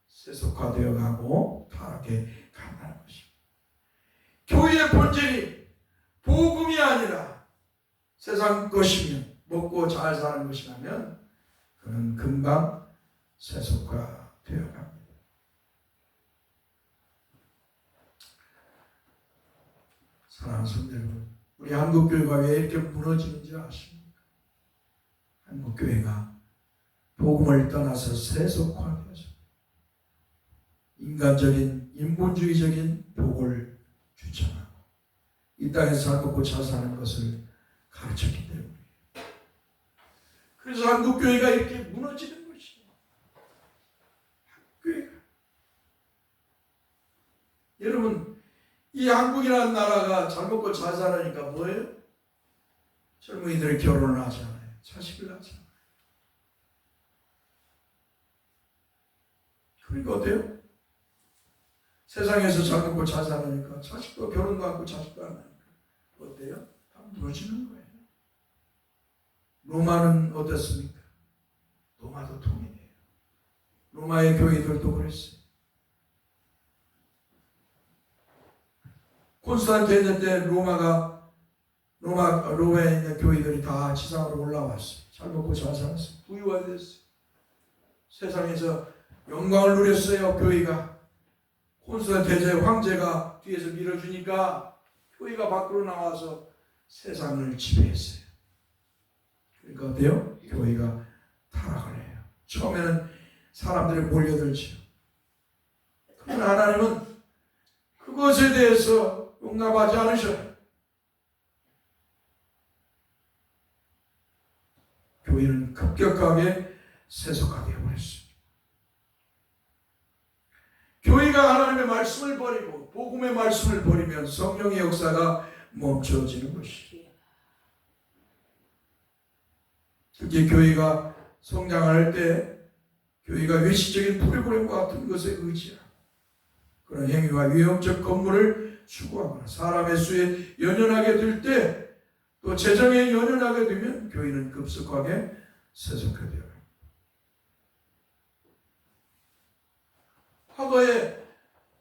세속화되어 가고 타락해 간다는 것입니다. 교회의 본질이 복음이 아니라 세상 것이면, 먹고 잘 사는 것이라면 그는 금방 세속화되어 갑니다. 사랑하는 성도 여러분, 우리 한국교회가 왜 이렇게 무너지는지 아십니까? 한국교회가 복음을 떠나서 세속화되어서 인간적인, 인본주의적인 복을 주장하고 이 땅에서 잘 먹고 잘 사는 것을 가르쳤기 때문에, 그래서 한국교회가 이렇게 무너지는 것이에요. 한국교회가. 여러분, 이 한국이라는 나라가 잘 먹고 잘 살으니까 뭐예요? 젊은이들이 결혼을 하잖아요. 자식을 낳잖아요. 그러니까 어때요? 세상에서 잘 먹고 잘 살으니까 자식도 결혼도 하고 자식도 안 하니까 어때요? 다 무너지는 거예요. 로마는 어땠습니까? 로마도 통일이에요. 로마의 교회들도 그랬어요. 콘스탄티노 때 로마에 있는 교회들이 다 지상으로 올라왔어요. 잘 먹고 잘 살았어요. 부유화됐어요. 세상에서 영광을 누렸어요. 교회가. 콘스탄티노 황제가 뒤에서 밀어주니까 교회가 밖으로 나와서 세상을 지배했어요. 그러니까 어때요? 교회가 타락을 해요. 처음에는 사람들이 몰려들죠. 그러나 하나님은 그것에 대해서 용납하지 않으셔요. 교회는 급격하게 세속화되어 버렸습니다. 교회가 하나님의 말씀을 버리고 복음의 말씀을 버리면 성령의 역사가 멈춰지는 것이죠. 특히 교회가 성장할 때 교회가 외식적인 프로그램과 같은 것에 의지하고 그런 행위와 위험적 건물을 추구하거나 사람의 수에 연연하게 될 때, 또 재정에 연연하게 되면 교회는 급속하게 세속화되어요. 과거에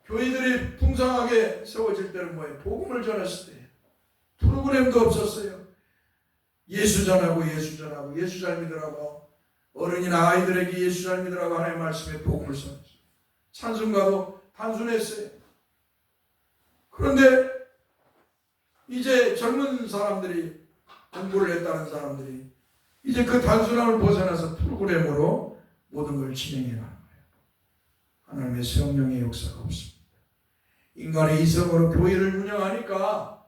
교회들이 풍성하게 세워질 때는 뭐예요? 복음을 전했을 때 프로그램도 없었어요. 예수 전하고 예수 전하고 예수 잘 믿으라고, 어른이나 아이들에게 예수 잘 믿으라고 하나님의 말씀에 복음을 전했어요. 찬송가도 단순했어요. 그런데 이제 젊은 사람들이, 공부를 했다는 사람들이 이제 그 단순함을 벗어나서 프로그램으로 모든 걸 진행해 가는 거예요. 하나님의 성령의 역사가 없습니다. 인간의 이성으로 교회를 운영하니까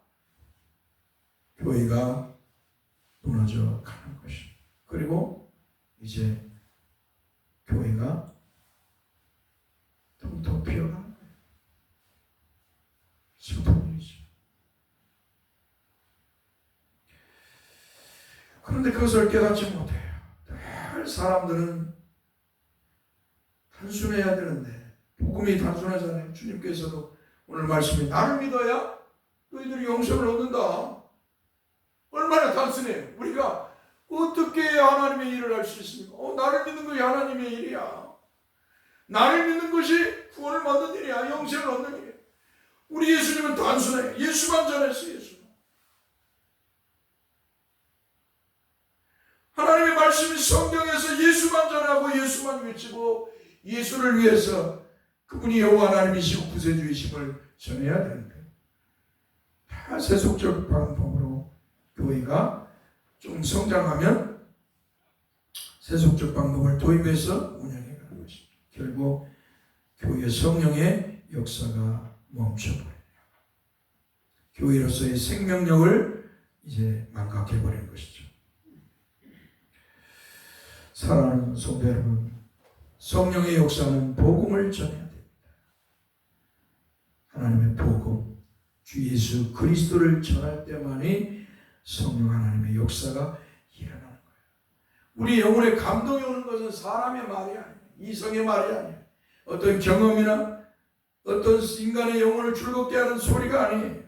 교회가 무너져 가는 것이. 그리고 이제 교회가 텅텅 비어가는 거예요. 슬픈 일이죠. 그런데 그것을 깨닫지 못해요. 늘 사람들은 단순해야 되는데, 복음이 단순하잖아요. 주님께서도 오늘 말씀에 나를 믿어야 너희들이 영생을 얻는다. 얼마나 단순해요. 우리가 어떻게 하나님의 일을 할 수 있습니까? 나를 믿는 것이 하나님의 일이야. 나를 믿는 것이 구원을 받는 일이야. 영생을 얻는 일이야. 우리 예수님은 단순해요. 예수만 전했어요. 예수. 하나님의 말씀이 성경에서 예수만 전하고 예수만 외치고 예수를 위해서 그분이 여호와 하나님이시고 구세주이심을 전해야 되는 거예요. 다 세속적 방법으로 교회가 좀 성장하면 세속적 방법을 도입해서 운영해 가는 것입니다. 결국 교회의 성령의 역사가 멈춰버려요. 교회로서의 생명력을 이제 망각해버리는 것이죠. 사랑하는 성도 여러분, 성령의 역사는 복음을 전해야 됩니다. 하나님의 복음, 주 예수 그리스도를 전할 때만이 성령 하나님의 역사가 일어나는 거예요. 우리 영혼에 감동이 오는 것은 사람의 말이 아니에요. 이성의 말이 아니에요. 어떤 경험이나 어떤 인간의 영혼을 즐겁게 하는 소리가 아니에요.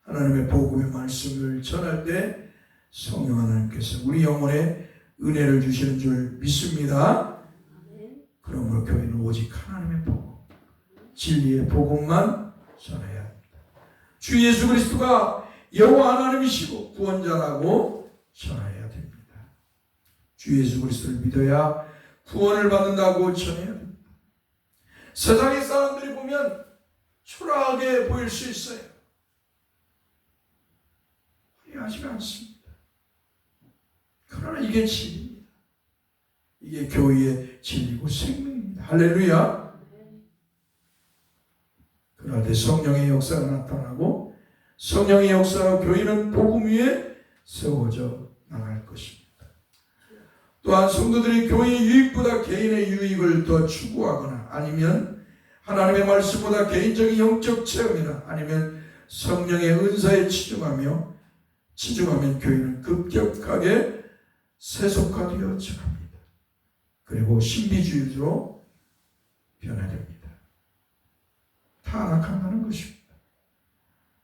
하나님의 복음의 말씀을 전할 때 성령 하나님께서 우리 영혼에 은혜를 주시는 줄 믿습니다. 그러므로 교회는 오직 하나님의 복음, 진리의 복음만 전해야 합니다. 주 예수 그리스도가 여호와 하나님이시고 구원자라고 전해야 됩니다. 주 예수 그리스도를 믿어야 구원을 받는다고 전해야 됩니다. 세상의 사람들이 보면 초라하게 보일 수 있어요. 화려하지 않습니다. 그러나 이게 진리입니다. 이게 교회의 진리고 생명입니다. 할렐루야. 그럴 때 성령의 역사가 나타나고 성령의 역사로 교회는 복음 위에 세워져 나갈 것입니다. 또한 성도들이 교회의 유익보다 개인의 유익을 더 추구하거나 아니면 하나님의 말씀보다 개인적인 영적 체험이나 아니면 성령의 은사에 치중하면 교회는 급격하게 세속화되어 갑니다. 그리고 신비주의로 변화됩니다. 타락한다는 것입니다.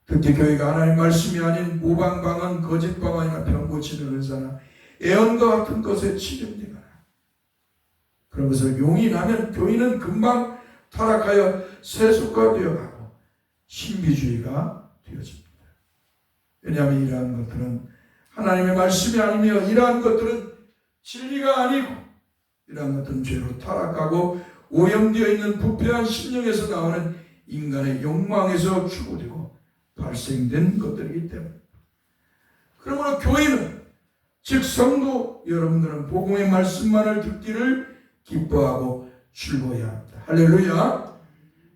특히 교회가 하나님 말씀이 아닌 모방방언, 거짓방언이나 병 고치는 은사나 애언과 같은 것에 치중되거나 그런 것을 용인하면 교회는 금방 타락하여 세속화되어 가고 신비주의가 되어집니다. 왜냐하면 이러한 것들은 하나님의 말씀이 아니며 이러한 것들은 진리가 아니고 이러한 것들은 죄로 타락하고 오염되어 있는 부패한 심령에서 나오는 인간의 욕망에서 추구되고 발생된 것들이기 때문입니다. 그러므로 교회는 즉 성도 여러분들은 복음의 말씀만을 듣기를 기뻐하고 즐거워야 합니다. 할렐루야.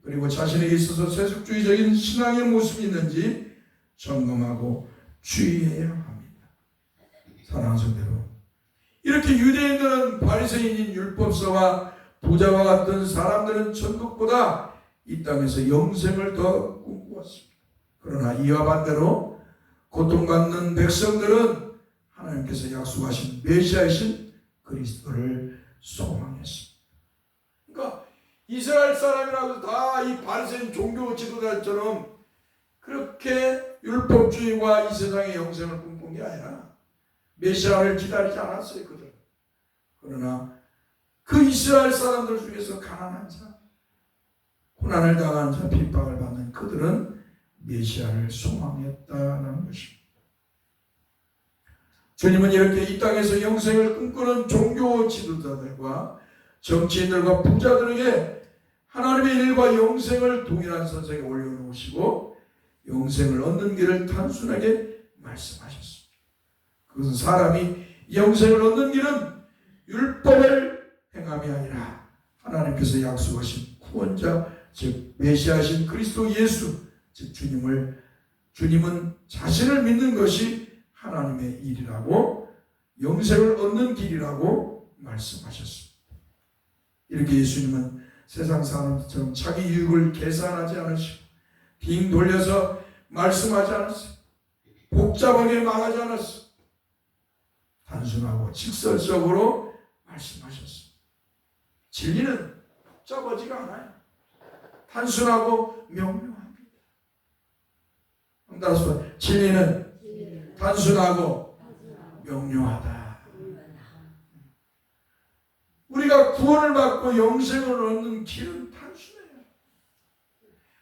그리고 자신에게 있어서 세속주의적인 신앙의 모습이 있는지 점검하고 주의해야 합니다. 사랑하는 성도 여러분, 이렇게 유대인들은 바리새인인 율법서와 부자와 같은 사람들은 천국보다 이 땅에서 영생을 더 꿈꾸었습니다. 그러나 이와 반대로 고통받는 백성들은 하나님께서 약속하신 메시아이신 그리스도를 소망했습니다. 그러니까 이스라엘 사람이라도 다 이 바리새인 종교 지도자처럼 그렇게 율법주의와 이 세상의 영생을 꿈꾼 게 아니라 메시아를 기다리지 않았어요. 그들은. 그러나 그 이스라엘 사람들 중에서 가난한 자, 고난을 당한 자, 핍박을 받는 그들은 메시아를 소망했다는 것입니다. 주님은 이렇게 이 땅에서 영생을 꿈꾸는 종교 지도자들과 정치인들과 부자들에게 하나님의 일과 영생을 동일한 선상에 올려놓으시고 영생을 얻는 길을 단순하게 말씀하셨습니다. 그것은 사람이 영생을 얻는 길은 율법을 행함이 아니라 하나님께서 약속하신 구원자, 즉 메시아신 그리스도 예수, 즉 주님은 자신을 믿는 것이 하나님의 일이라고, 영생을 얻는 길이라고 말씀하셨습니다. 이렇게 예수님은 세상 사람들처럼 자기 유익을 계산하지 않으시고 빙 돌려서 말씀하지 않았어요. 복잡하게 말하지 않았어요. 단순하고 직설적으로 말씀하셨어요. 진리는 복잡하지가 않아요. 단순하고 명료합니다. 따라서 진리는 단순하고 명료하다. 우리가 구원을 받고 영생을 얻는 길은 단순해요.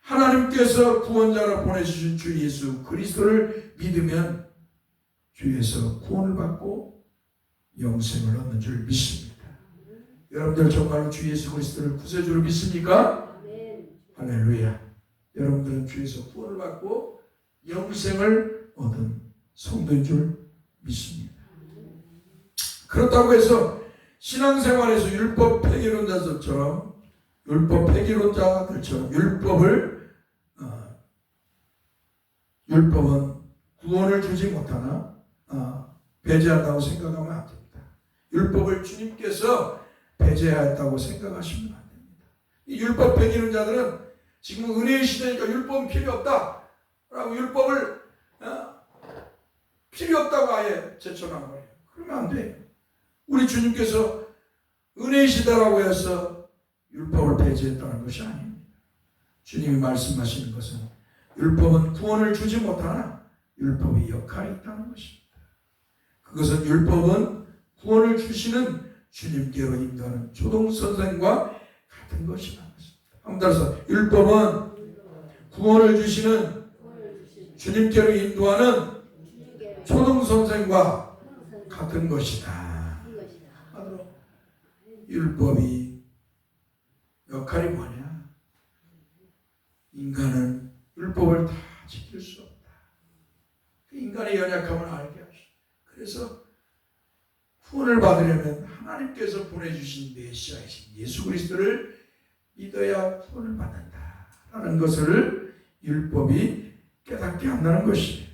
하나님께서 구원자로 보내주신 주 예수 그리스도를 믿으면 주에서 구원을 받고 영생을 얻는 줄 믿습니다. 여러분들 정말로 주 예수 그리스도를 구세주로 믿습니까? 할렐루야. 여러분들은 주에서 구원을 받고 영생을 얻은 성도인 줄 믿습니다. 그렇다고 해서 신앙생활에서 율법 폐기론자들처럼 율법은 구원을 주지 못하나 배제한다고 생각하면 안 됩니다. 율법을 주님께서 배제했다고 생각하시면 안 됩니다. 이 율법 폐기론자들은 지금 은혜의 시대니까 율법은 필요 없다라고 율법을 필요 없다고 아예 제쳐놓은 거예요. 그러면 안 돼요. 우리 주님께서 은혜의 시대라고 해서 율법을 배제했다는 것이 아닙니다. 주님이 말씀하시는 것은 율법은 구원을 주지 못하나 율법의 역할이 있다는 것입니다. 그것은 율법은 구원을 주시는 주님께로 인도하는 초동선생과 같은 것이라는 것입니다. 한번 따라서 율법은 구원을 주시는 주님께로 인도하는 초동선생과 같은 것이다. 바로 율법이 역할이 뭐냐? 인간은 율법을 다 지킬 수 없다. 인간의 연약함을 알게 하시고, 그래서 구원을 받으려면 하나님께서 보내주신 메시아이신 예수 그리스도를 믿어야 구원을 받는다라는 것을 율법이 깨닫게 한다는 것이에요.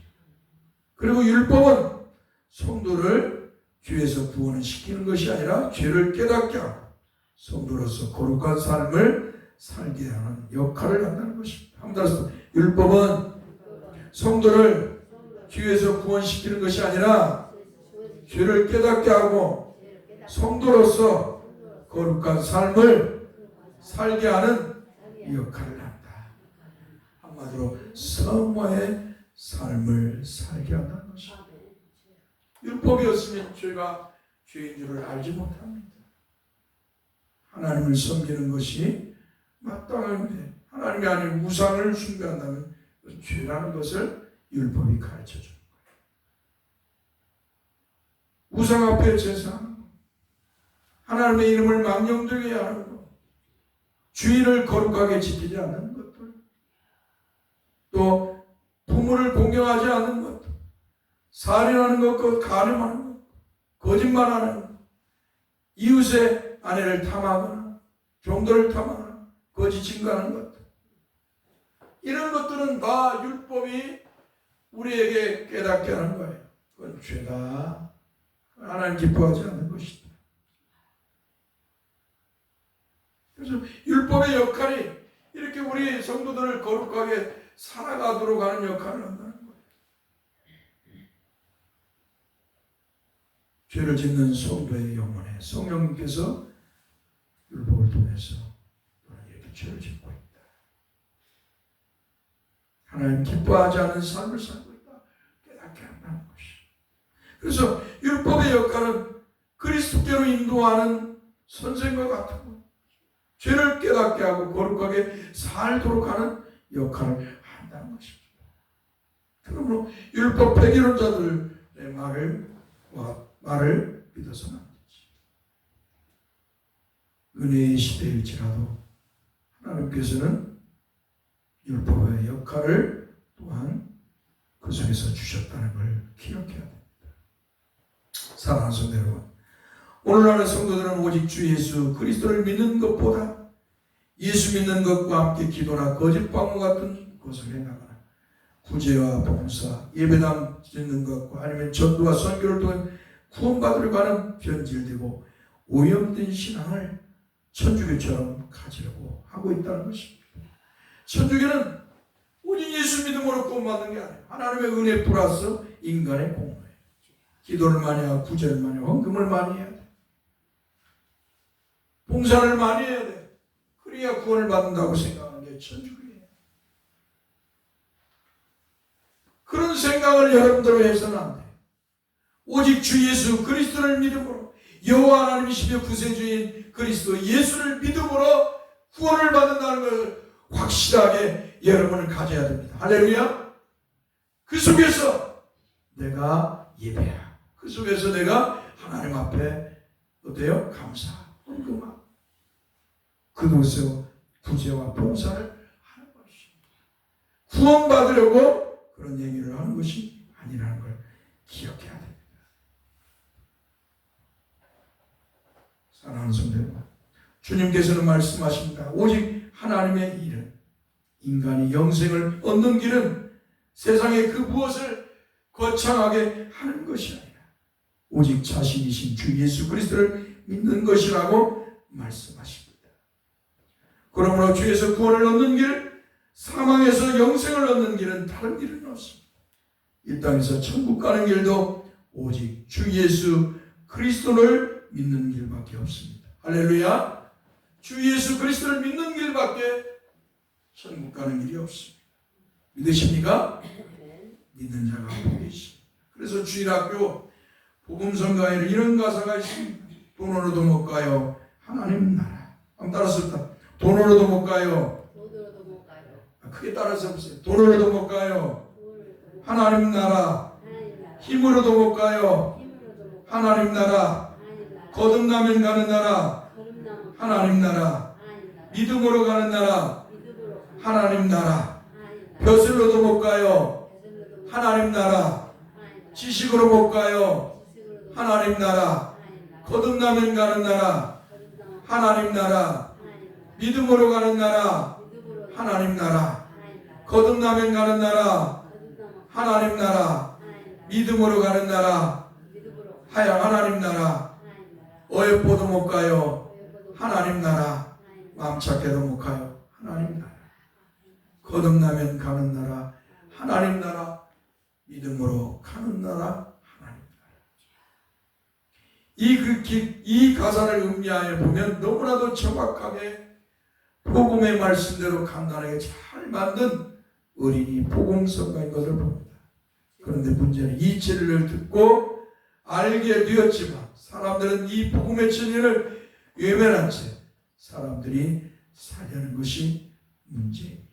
그리고 율법은 성도를 죄에서 구원을 시키는 것이 아니라 죄를 깨닫게 하고 성도로서 거룩한 삶을 살게 하는 역할을 한다는 것입니다. 한번 따라서 율법은 성도를 죄에서 구원시키는 것이 아니라 죄를 깨닫게 하고 성도로서 거룩한 삶을 살게 하는 역할을 한다. 한마디로 성화의 삶을 살게 한다는 것입니다. 율법이 없으면 죄가 죄인 줄을 알지 못합니다. 하나님을 섬기는 것이 마땅한데 하나님이 아닌 우상을 숭배한다면 죄라는 것을 율법이 가르쳐 주는 거예요. 우상 앞에 제사하는 것, 하나님의 이름을 망령되게 하는 것, 주의를 거룩하게 지키지 않는 것들, 또 부모를 공경하지 않는 것, 살인하는 것, 간음하는 것, 거짓말하는 것, 이웃의 아내를 탐하거나 종들을 탐하거나 거짓 증거하는 것, 이런 것들은 다 율법이 우리에게 깨닫게 하는 거예요. 그건 죄다. 하나님 기뻐하지 않는 것이다. 그래서 율법의 역할이 이렇게 우리 성도들을 거룩하게 살아가도록 하는 역할을 한다는 거예요. 죄를 짓는 성도의 영혼에 성령님께서 율법을 통해서 이렇게 죄를 짓고 있다. 하나님 기뻐하지 않는 삶을 살고 있다 깨닫게 한다는 것이. 그래서 율법의 역할은 그리스도께로 인도하는 선생과 같은 것, 죄를 깨닫게 하고 거룩하게 살도록 하는 역할을 한다는 것입니다. 그러므로 율법 폐기론자들의 말을 믿어서는 안 되지. 은혜의 시대일지라도 하나님께서는 율법의 역할을 또한 그 속에서 주셨다는 걸 기억해야 됩니다. 사랑하는 성도 여러분, 오늘날의 성도들은 오직 주 예수 그리스도를 믿는 것보다 예수 믿는 것과 함께 기도나 거짓방문 같은 것을 해나가라. 구제와 봉사, 예배당 짓는 것과 아니면 전도와 선교를 통한 구원받으려고 하는 변질되고 오염된 신앙을 천주교처럼 가지려고 하고 있다는 것입니다. 천주교는 오직 예수 믿음으로 구원받는 게 아니에요. 하나님의 은혜 플러스 인간의 공로예요. 기도를 많이 하고 구제를 많이 하고 헌금을 많이 해야 돼. 봉사를 많이 해야 돼. 그래야 구원을 받는다고 생각하는 게 천주교예요. 그런 생각을 여러분들로 해서는 안 돼. 오직 주 예수 그리스도를 믿음으로 여호와 하나님이시며 구세주인 그리스도 예수를 믿음으로 구원을 받는다는 것을 확실하게 여러분은 가져야 됩니다. 할렐루야. 그 속에서 내가 예배하고 그 속에서 내가 하나님 앞에 어때요? 감사, 헌금하고 그곳에서 구제와 봉사를 하는 것입니다. 구원받으려고 그런 얘기를 하는 것이 아니라는 걸 기억해야 됩니다. 사랑하는 성도 여러분, 주님께서는 말씀하십니다. 오직 하나님의 일은, 인간이 영생을 얻는 길은 세상의 그 무엇을 거창하게 하는 것이 아니라 오직 자신이신 주 예수 그리스도를 믿는 것이라고 말씀하십니다. 그러므로 주에서 구원을 얻는 길, 사망에서 영생을 얻는 길은 다른 길은 없습니다. 이 땅에서 천국 가는 길도 오직 주 예수 그리스도를 믿는 길밖에 없습니다. 할렐루야. 주 예수 그리스도를 믿는 길밖에 천국 가는 길이 없습니다. 믿으십니까? 믿는 자가 복이 있습니다. 그래서 주일학교 복음성가에는 이런 가사가 있습니다. 돈으로도 못 가요 하나님 나라. 한번 따라서 돈으로도 못 가요. 크게 따라서 보세요. 돈으로도 못 가요 하나님 나라. 힘으로도 못 가요 하나님 나라. 거듭나면 가는 나라 하나님 나라. 믿음으로 가는 나라 하나님 나라. 벼슬로도 못 가요 하나님 나라. 지식으로 못 가요 하나님 나라. 거듭나면 가는 나라 하나님 나라. 믿음으로 가는 나라 하나님 나라. 거듭나면 가는 나라 하나님 나라. 믿음으로 가는 나라 하나님 나라. 어여뻐도 못 가요 하나님 나라. 마음 착해도 못 가요 하나님 나라. 거듭나면 가는 나라 하나님 나라. 믿음으로 가는 나라 하나님 나라. 이 가사를 음미하여 보면 너무나도 정확하게 복음의 말씀대로 간단하게 잘 만든 어린이 복음성가인 것을 봅니다. 그런데 문제는 이 진리를 듣고 알게 되었지만 사람들은 이 복음의 진리를 외면한 채 사람들이 살려는 것이 문제입니다.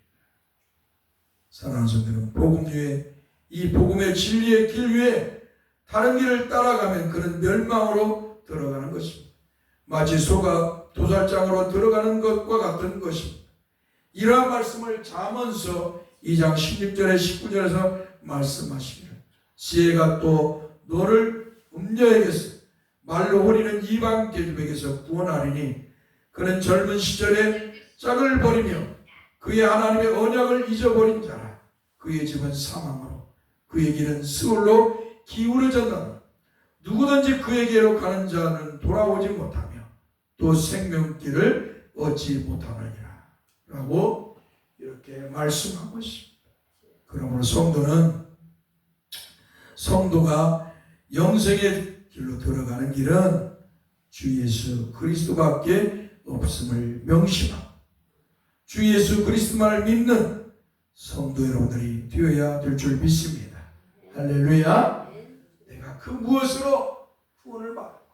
사랑하는 성도는 복음 위에 이 복음의 진리의 길 위에 다른 길을 따라가면 그는 멸망으로 들어가는 것입니다. 마치 소가 도살장으로 들어가는 것과 같은 것입니다. 이러한 말씀을 잠언서 2장 16절에 19절에서 말씀하십니다. 지혜가 또 너를 음녀에게서 말로 호리는 이방 계집에게서 구원하리니 그는 젊은 시절에 짝을 버리며 그의 하나님의 언약을 잊어버린 자라. 그의 집은 사망으로 그의 길은 스올로 기울어졌나니 누구든지 그에게로 가는 자는 돌아오지 못하며 또 생명길을 얻지 못하느니라 라고 이렇게 말씀하고 있습니다. 그러므로 성도가 영생의 길로 들어가는 길은 주 예수 그리스도밖에 없음을 명심하고 주 예수 그리스도만을 믿는 성도 여러분들이 되어야 될 줄 믿습니다. 할렐루야. 내가 그 무엇으로 구원을 받고,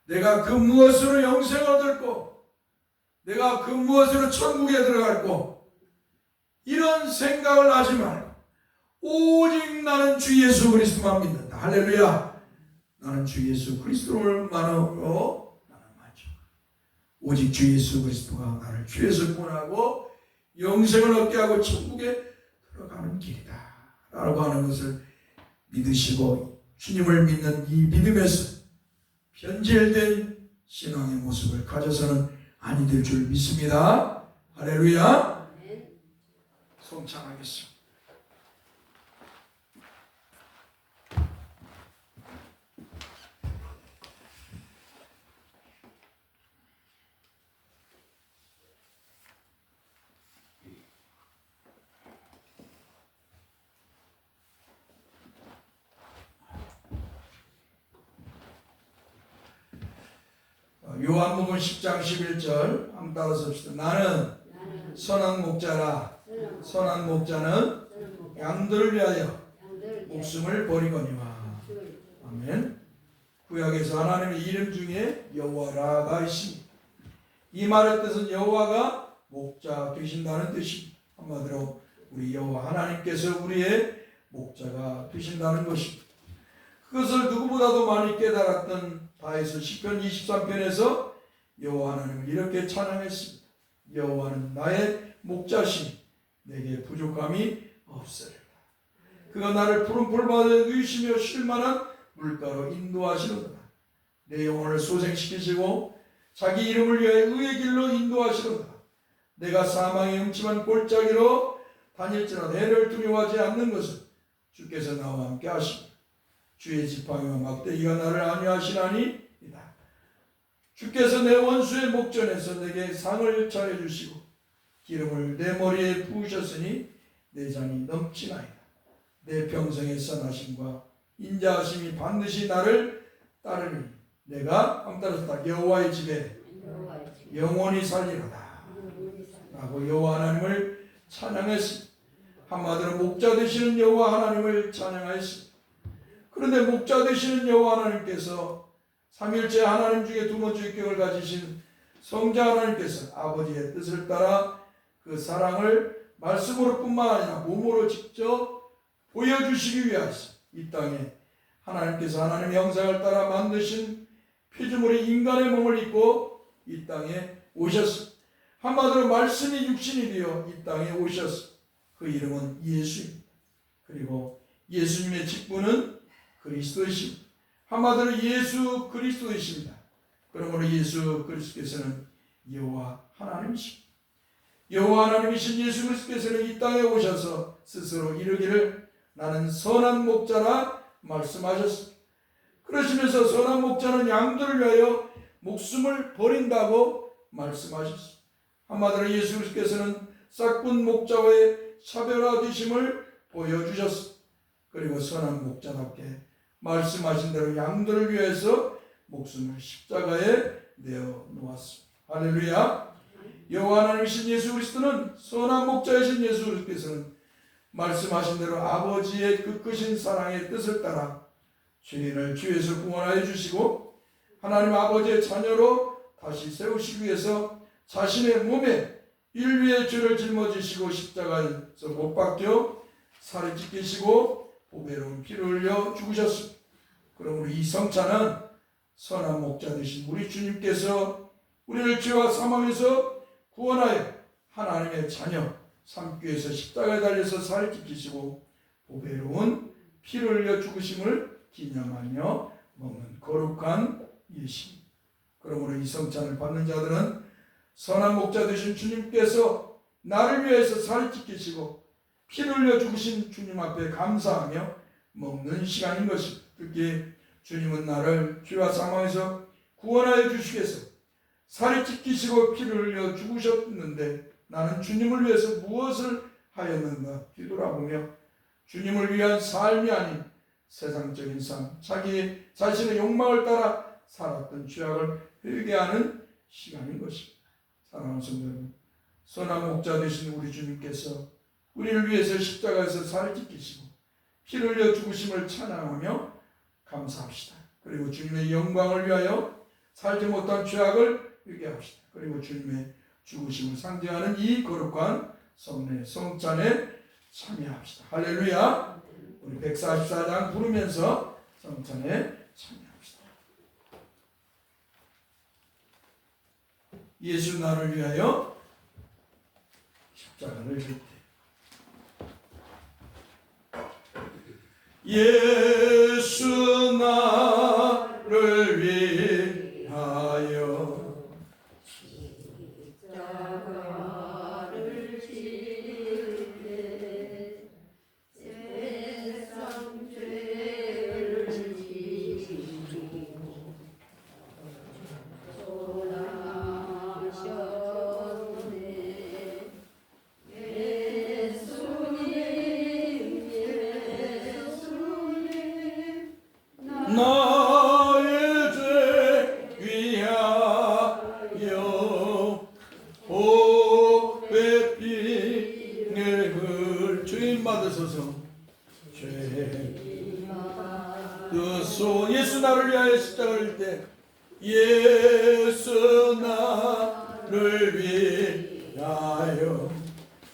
내가 그 무엇으로 영생을 얻을고, 내가 그 무엇으로 천국에 들어갈고, 이런 생각을 하지 말고 오직 나는 주 예수 그리스도만 믿는다. 할렐루야. 나는 주 예수 그리스도만으로 나는 만족. 오직 주 예수 그리스도가 나를 죄에서 구원하고 영생을 얻게 하고 천국에 들어가는 길이다 라고 하는 것을 믿으시고, 주님을 믿는 이 믿음에서 변질된 신앙의 모습을 가져서는 아니 될 줄 믿습니다. 할렐루야. 성찬하겠습니다. 요한복음 10장 11절 한번 따라서 봅시다. 나는 선한 목자라. 선한 목자는 양들을 위하여 목숨을 버리거니와. 아멘. 구약에서 하나님의 이름 중에 여호와라가 있습니다. 이 말의 뜻은 여호와가 목자 되신다는 뜻입니다. 한마디로 우리 여호와 하나님께서 우리의 목자가 되신다는 것입니다. 그것을 누구보다도 많이 깨달았던 다윗은 시편 23편에서 여호와 하나님을 이렇게 찬양했습니다. 여호와는 나의 목자시니 내게 부족함이 없으리라. 그가 나를 푸른 풀밭에 누이시며 쉴만한 물가로 인도하시는구나. 내 영혼을 소생시키시고 자기 이름을 위하여 의의 길로 인도하시는구나. 내가 사망의 음침한 골짜기로 다닐지라도 해를 두려워하지 않는 것은 주께서 나와 함께 하시고 주의 지팡이와 막대기가 나를 안위하시나니 이다. 주께서 내 원수의 목전에서 내게 상을 차려주시고 기름을 내 머리에 부으셨으니 내 잔이 넘치나이다. 내 평생의 선하심과 인자하심이 반드시 나를 따르니 내가 함따라서 여호와의 집에 영원히 살리로다 라고 여호와 하나님을 찬양했습니다. 한마디로 목자 되시는 여호와 하나님을 찬양하였습니다. 그런데 목자 되시는 여호와 하나님께서 삼일째 하나님 중에 두 번째 육격을 가지신 성자 하나님께서 아버지의 뜻을 따라 그 사랑을 말씀으로 뿐만 아니라 몸으로 직접 보여주시기 위하여서 이 땅에 하나님께서 하나님의 형상을 따라 만드신 피조물이 인간의 몸을 입고 이 땅에 오셨습니다. 한마디로 말씀이 육신이 되어 이 땅에 오셨습니다. 그 이름은 예수입니다. 그리고 예수님의 직분은 그리스도이십니다. 한마디로 예수 그리스도이십니다. 그러므로 예수 그리스도께서는 여호와 하나님이십니다. 여호와 하나님이신 예수 그리스도께서는 이 땅에 오셔서 스스로 이르기를 나는 선한 목자라 말씀하셨습니다. 그러시면서 선한 목자는 양들을 위하여 목숨을 버린다고 말씀하셨습니다. 한마디로 예수 그리스도께서는 싹군 목자와의 차별화되심을 보여주셨습니다. 그리고 선한 목자답게 말씀하신 대로 양들을 위해서 목숨을 십자가에 내어 놓았습니다. 할렐루야. 여호와 하나님이신 예수 그리스도는 선한 목자이신 예수 그리스도께서는 말씀하신 대로 아버지의 그 크신 사랑의 뜻을 따라 죄인을 죄에서 구원하여 주시고 하나님 아버지의 자녀로 다시 세우시기 위해서 자신의 몸에 인류의 죄를 짊어지시고 십자가에서 못 박혀 살이 찢기시고 보배로운 피를 흘려 죽으셨습니다. 그러므로 이 성찬은 선한 목자 되신 우리 주님께서 우리를 죄와 사망에서 구원하여 하나님의 자녀 삼기 위해서 십자가에 달려서 살이 찢기시고 보배로운 피를 흘려 죽으심을 기념하며 먹는 거룩한 예식. 그러므로 이 성찬을 받는 자들은 선한 목자 되신 주님께서 나를 위해서 살이 찢기시고 피를 흘려 죽으신 주님 앞에 감사하며 먹는 시간인 것입니다. 특히 주님은 나를 죄와 사망에서 구원하여 주시기 위해서 살이 찢기시고 피를 흘려 죽으셨는데 나는 주님을 위해서 무엇을 하였는가 뒤돌아보며 주님을 위한 삶이 아닌 세상적인 삶, 자기 자신의 욕망을 따라 살았던 죄악을 회개하는 시간인 것입니다. 사랑하는 성도 여러분, 선한 목자 되신 우리 주님께서 우리를 위해서 십자가에서 살을 찢기시고 피를 흘려 죽으심을 찬양하며 감사합시다. 그리고 주님의 영광을 위하여 살지 못한 죄악을 회개합시다. 그리고 주님의 죽으심을 상징하는 이 거룩한 성례 성찬에 참여합시다. 할렐루야. 우리 144장 부르면서 성찬에 참여합시다. 예수 나를 위하여 십자가를 질 때 예수 나를 위하여 십자가를 질 때 세상 죄를 지시고 돌아가셨네. 나의 죄 위하여 보배비 내을 주님 받으소서. 죄 그소 예수 나를 위하여 십자가를 때 예수 나를 위하여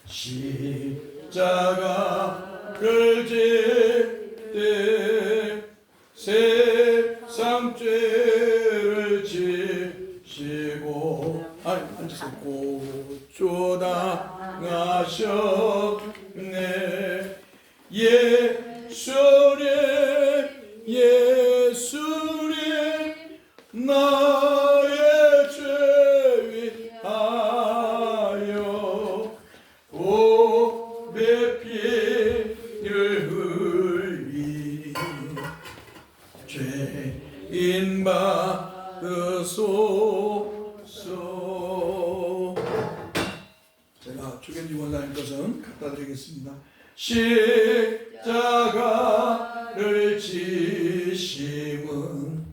십자가를 질 때 세상 죄를 지시고 앉으세요. 고초당하셨네. 예수님 나의 죄 위하여 보배 피를 흘리니 죄인 받으소서. 제가 주견지 원장님 것은 갖다 드리겠습니다. 십자가를 지심은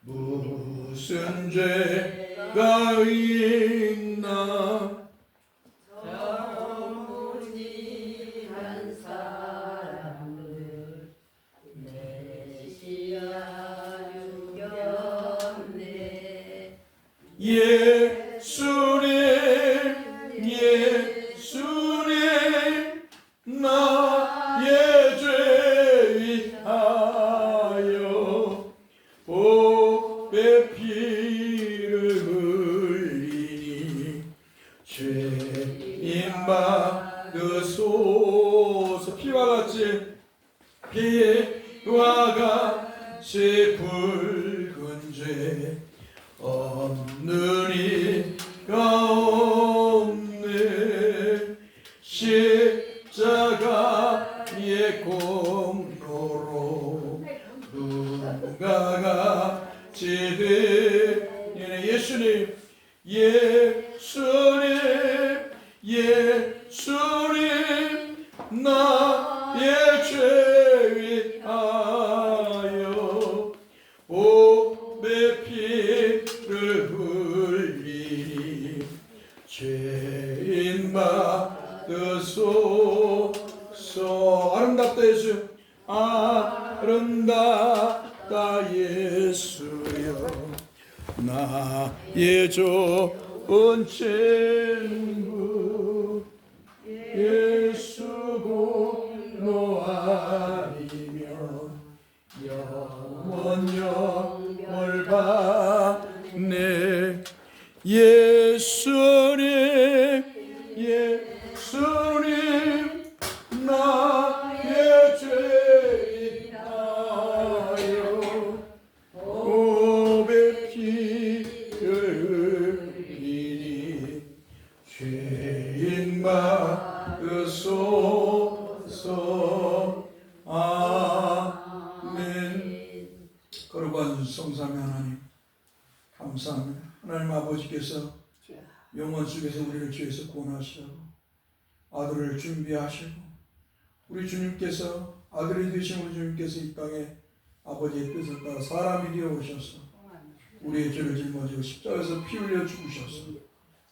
무슨 죄가 있나. 무지한 사람을 내시야 죽였네. 예수님 나의 죄 위하여 보배 피를 흘리니 죄인 받으소서. 피와 같이 붉은 죄 없는 이가 없네. 십자가의 공로로 누가 같이 되네. 예수님 나의 죄 위하여 보배 피를 흘리니 죄인 받으소서. 아름답다 예수, 아름답다 예수여, 나의 좋은 친구. 예수 공로 아니며 영원 영을 받네. 예수님 나의 죄 위하여 보배 피를 흘리니 죄인 받으소서. 아멘. 거룩한 성삼위 하나님 감사합니다. 하나님 아버지께서 영원 속에서 우리를 죄에서 구원하시라고 아들을 준비하시고 우리 주님께서 아들이 되신 우리 주님께서 이 땅에 아버지의 뜻을 따라 사람이 되어 오셔서 우리의 죄를 짊어지고 십자가에서 피 흘려 죽으셔서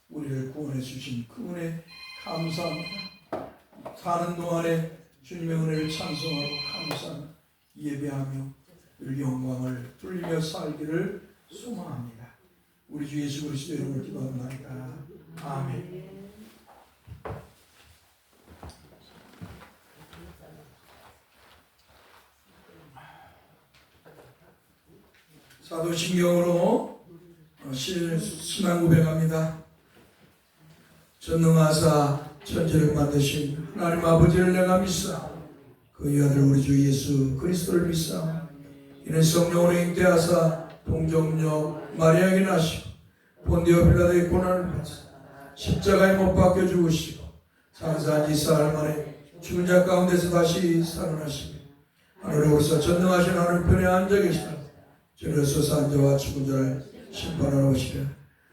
우리를 구원해 주신 그 은혜 감사합니다. 사는 동안에 주님의 은혜를 찬송하고 감사하며 예배하며 늘 영광을 돌리며 살기를 소망합니다. 우리 주 예수 그리스도 이름으로 기도합니다. 아멘. 사도신경으로 신앙 고백합니다. 전능하사 천지를 만드신 하나님 아버지를 내가 믿사 그의 아들 우리 주 예수 그리스도를 믿사 이는 성령으로 잉태하사 동정녀 마리아에게 나시고 본디오 빌라도의 고난을 받사 십자가에 못 박혀 죽으시고 장사한 지 사흘 만에 죽은 자 가운데서 다시 살아나시고 하늘에 오르사 전능하신 하늘 편에 앉아 계시다. 저리로서 산 자와 죽은 자를 심판하러 오시려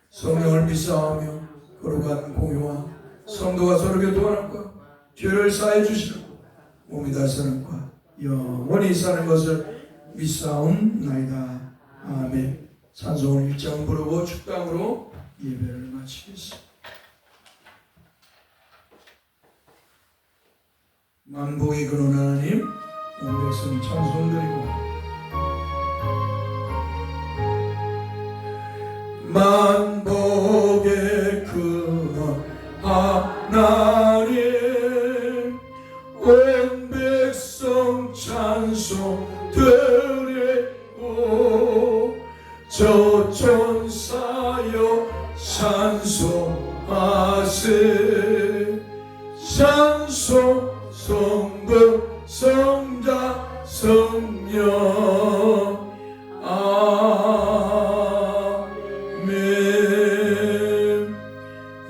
성령을 믿사오며 거룩한 공유와 성도가 서로 교통하는과 죄를 사해 주시는 몸이 다 사는과 영원히 사는 것을 믿사옵나이다. 아멘. 찬송을 1장 부르고 축당으로 예배를 마치겠습니다. 만복의 근원 하나님 온 백성 찬송드리고 만복의 근원 하나님 온 백성 찬송 드리고 저천 사여 찬송하세 찬송 성부 성자 성령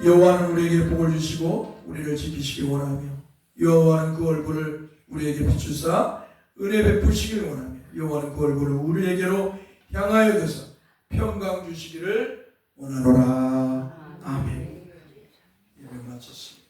여호와는 우리에게 복을 주시고 우리를 지키시기 원하며 여호와는 그 얼굴을 우리에게 비추사 은혜 베푸시기를 원하며 여호와는 그 얼굴을 우리에게로 향하여 드사 평강 주시기를 원하노라. 아멘. 예배 마쳤습니다.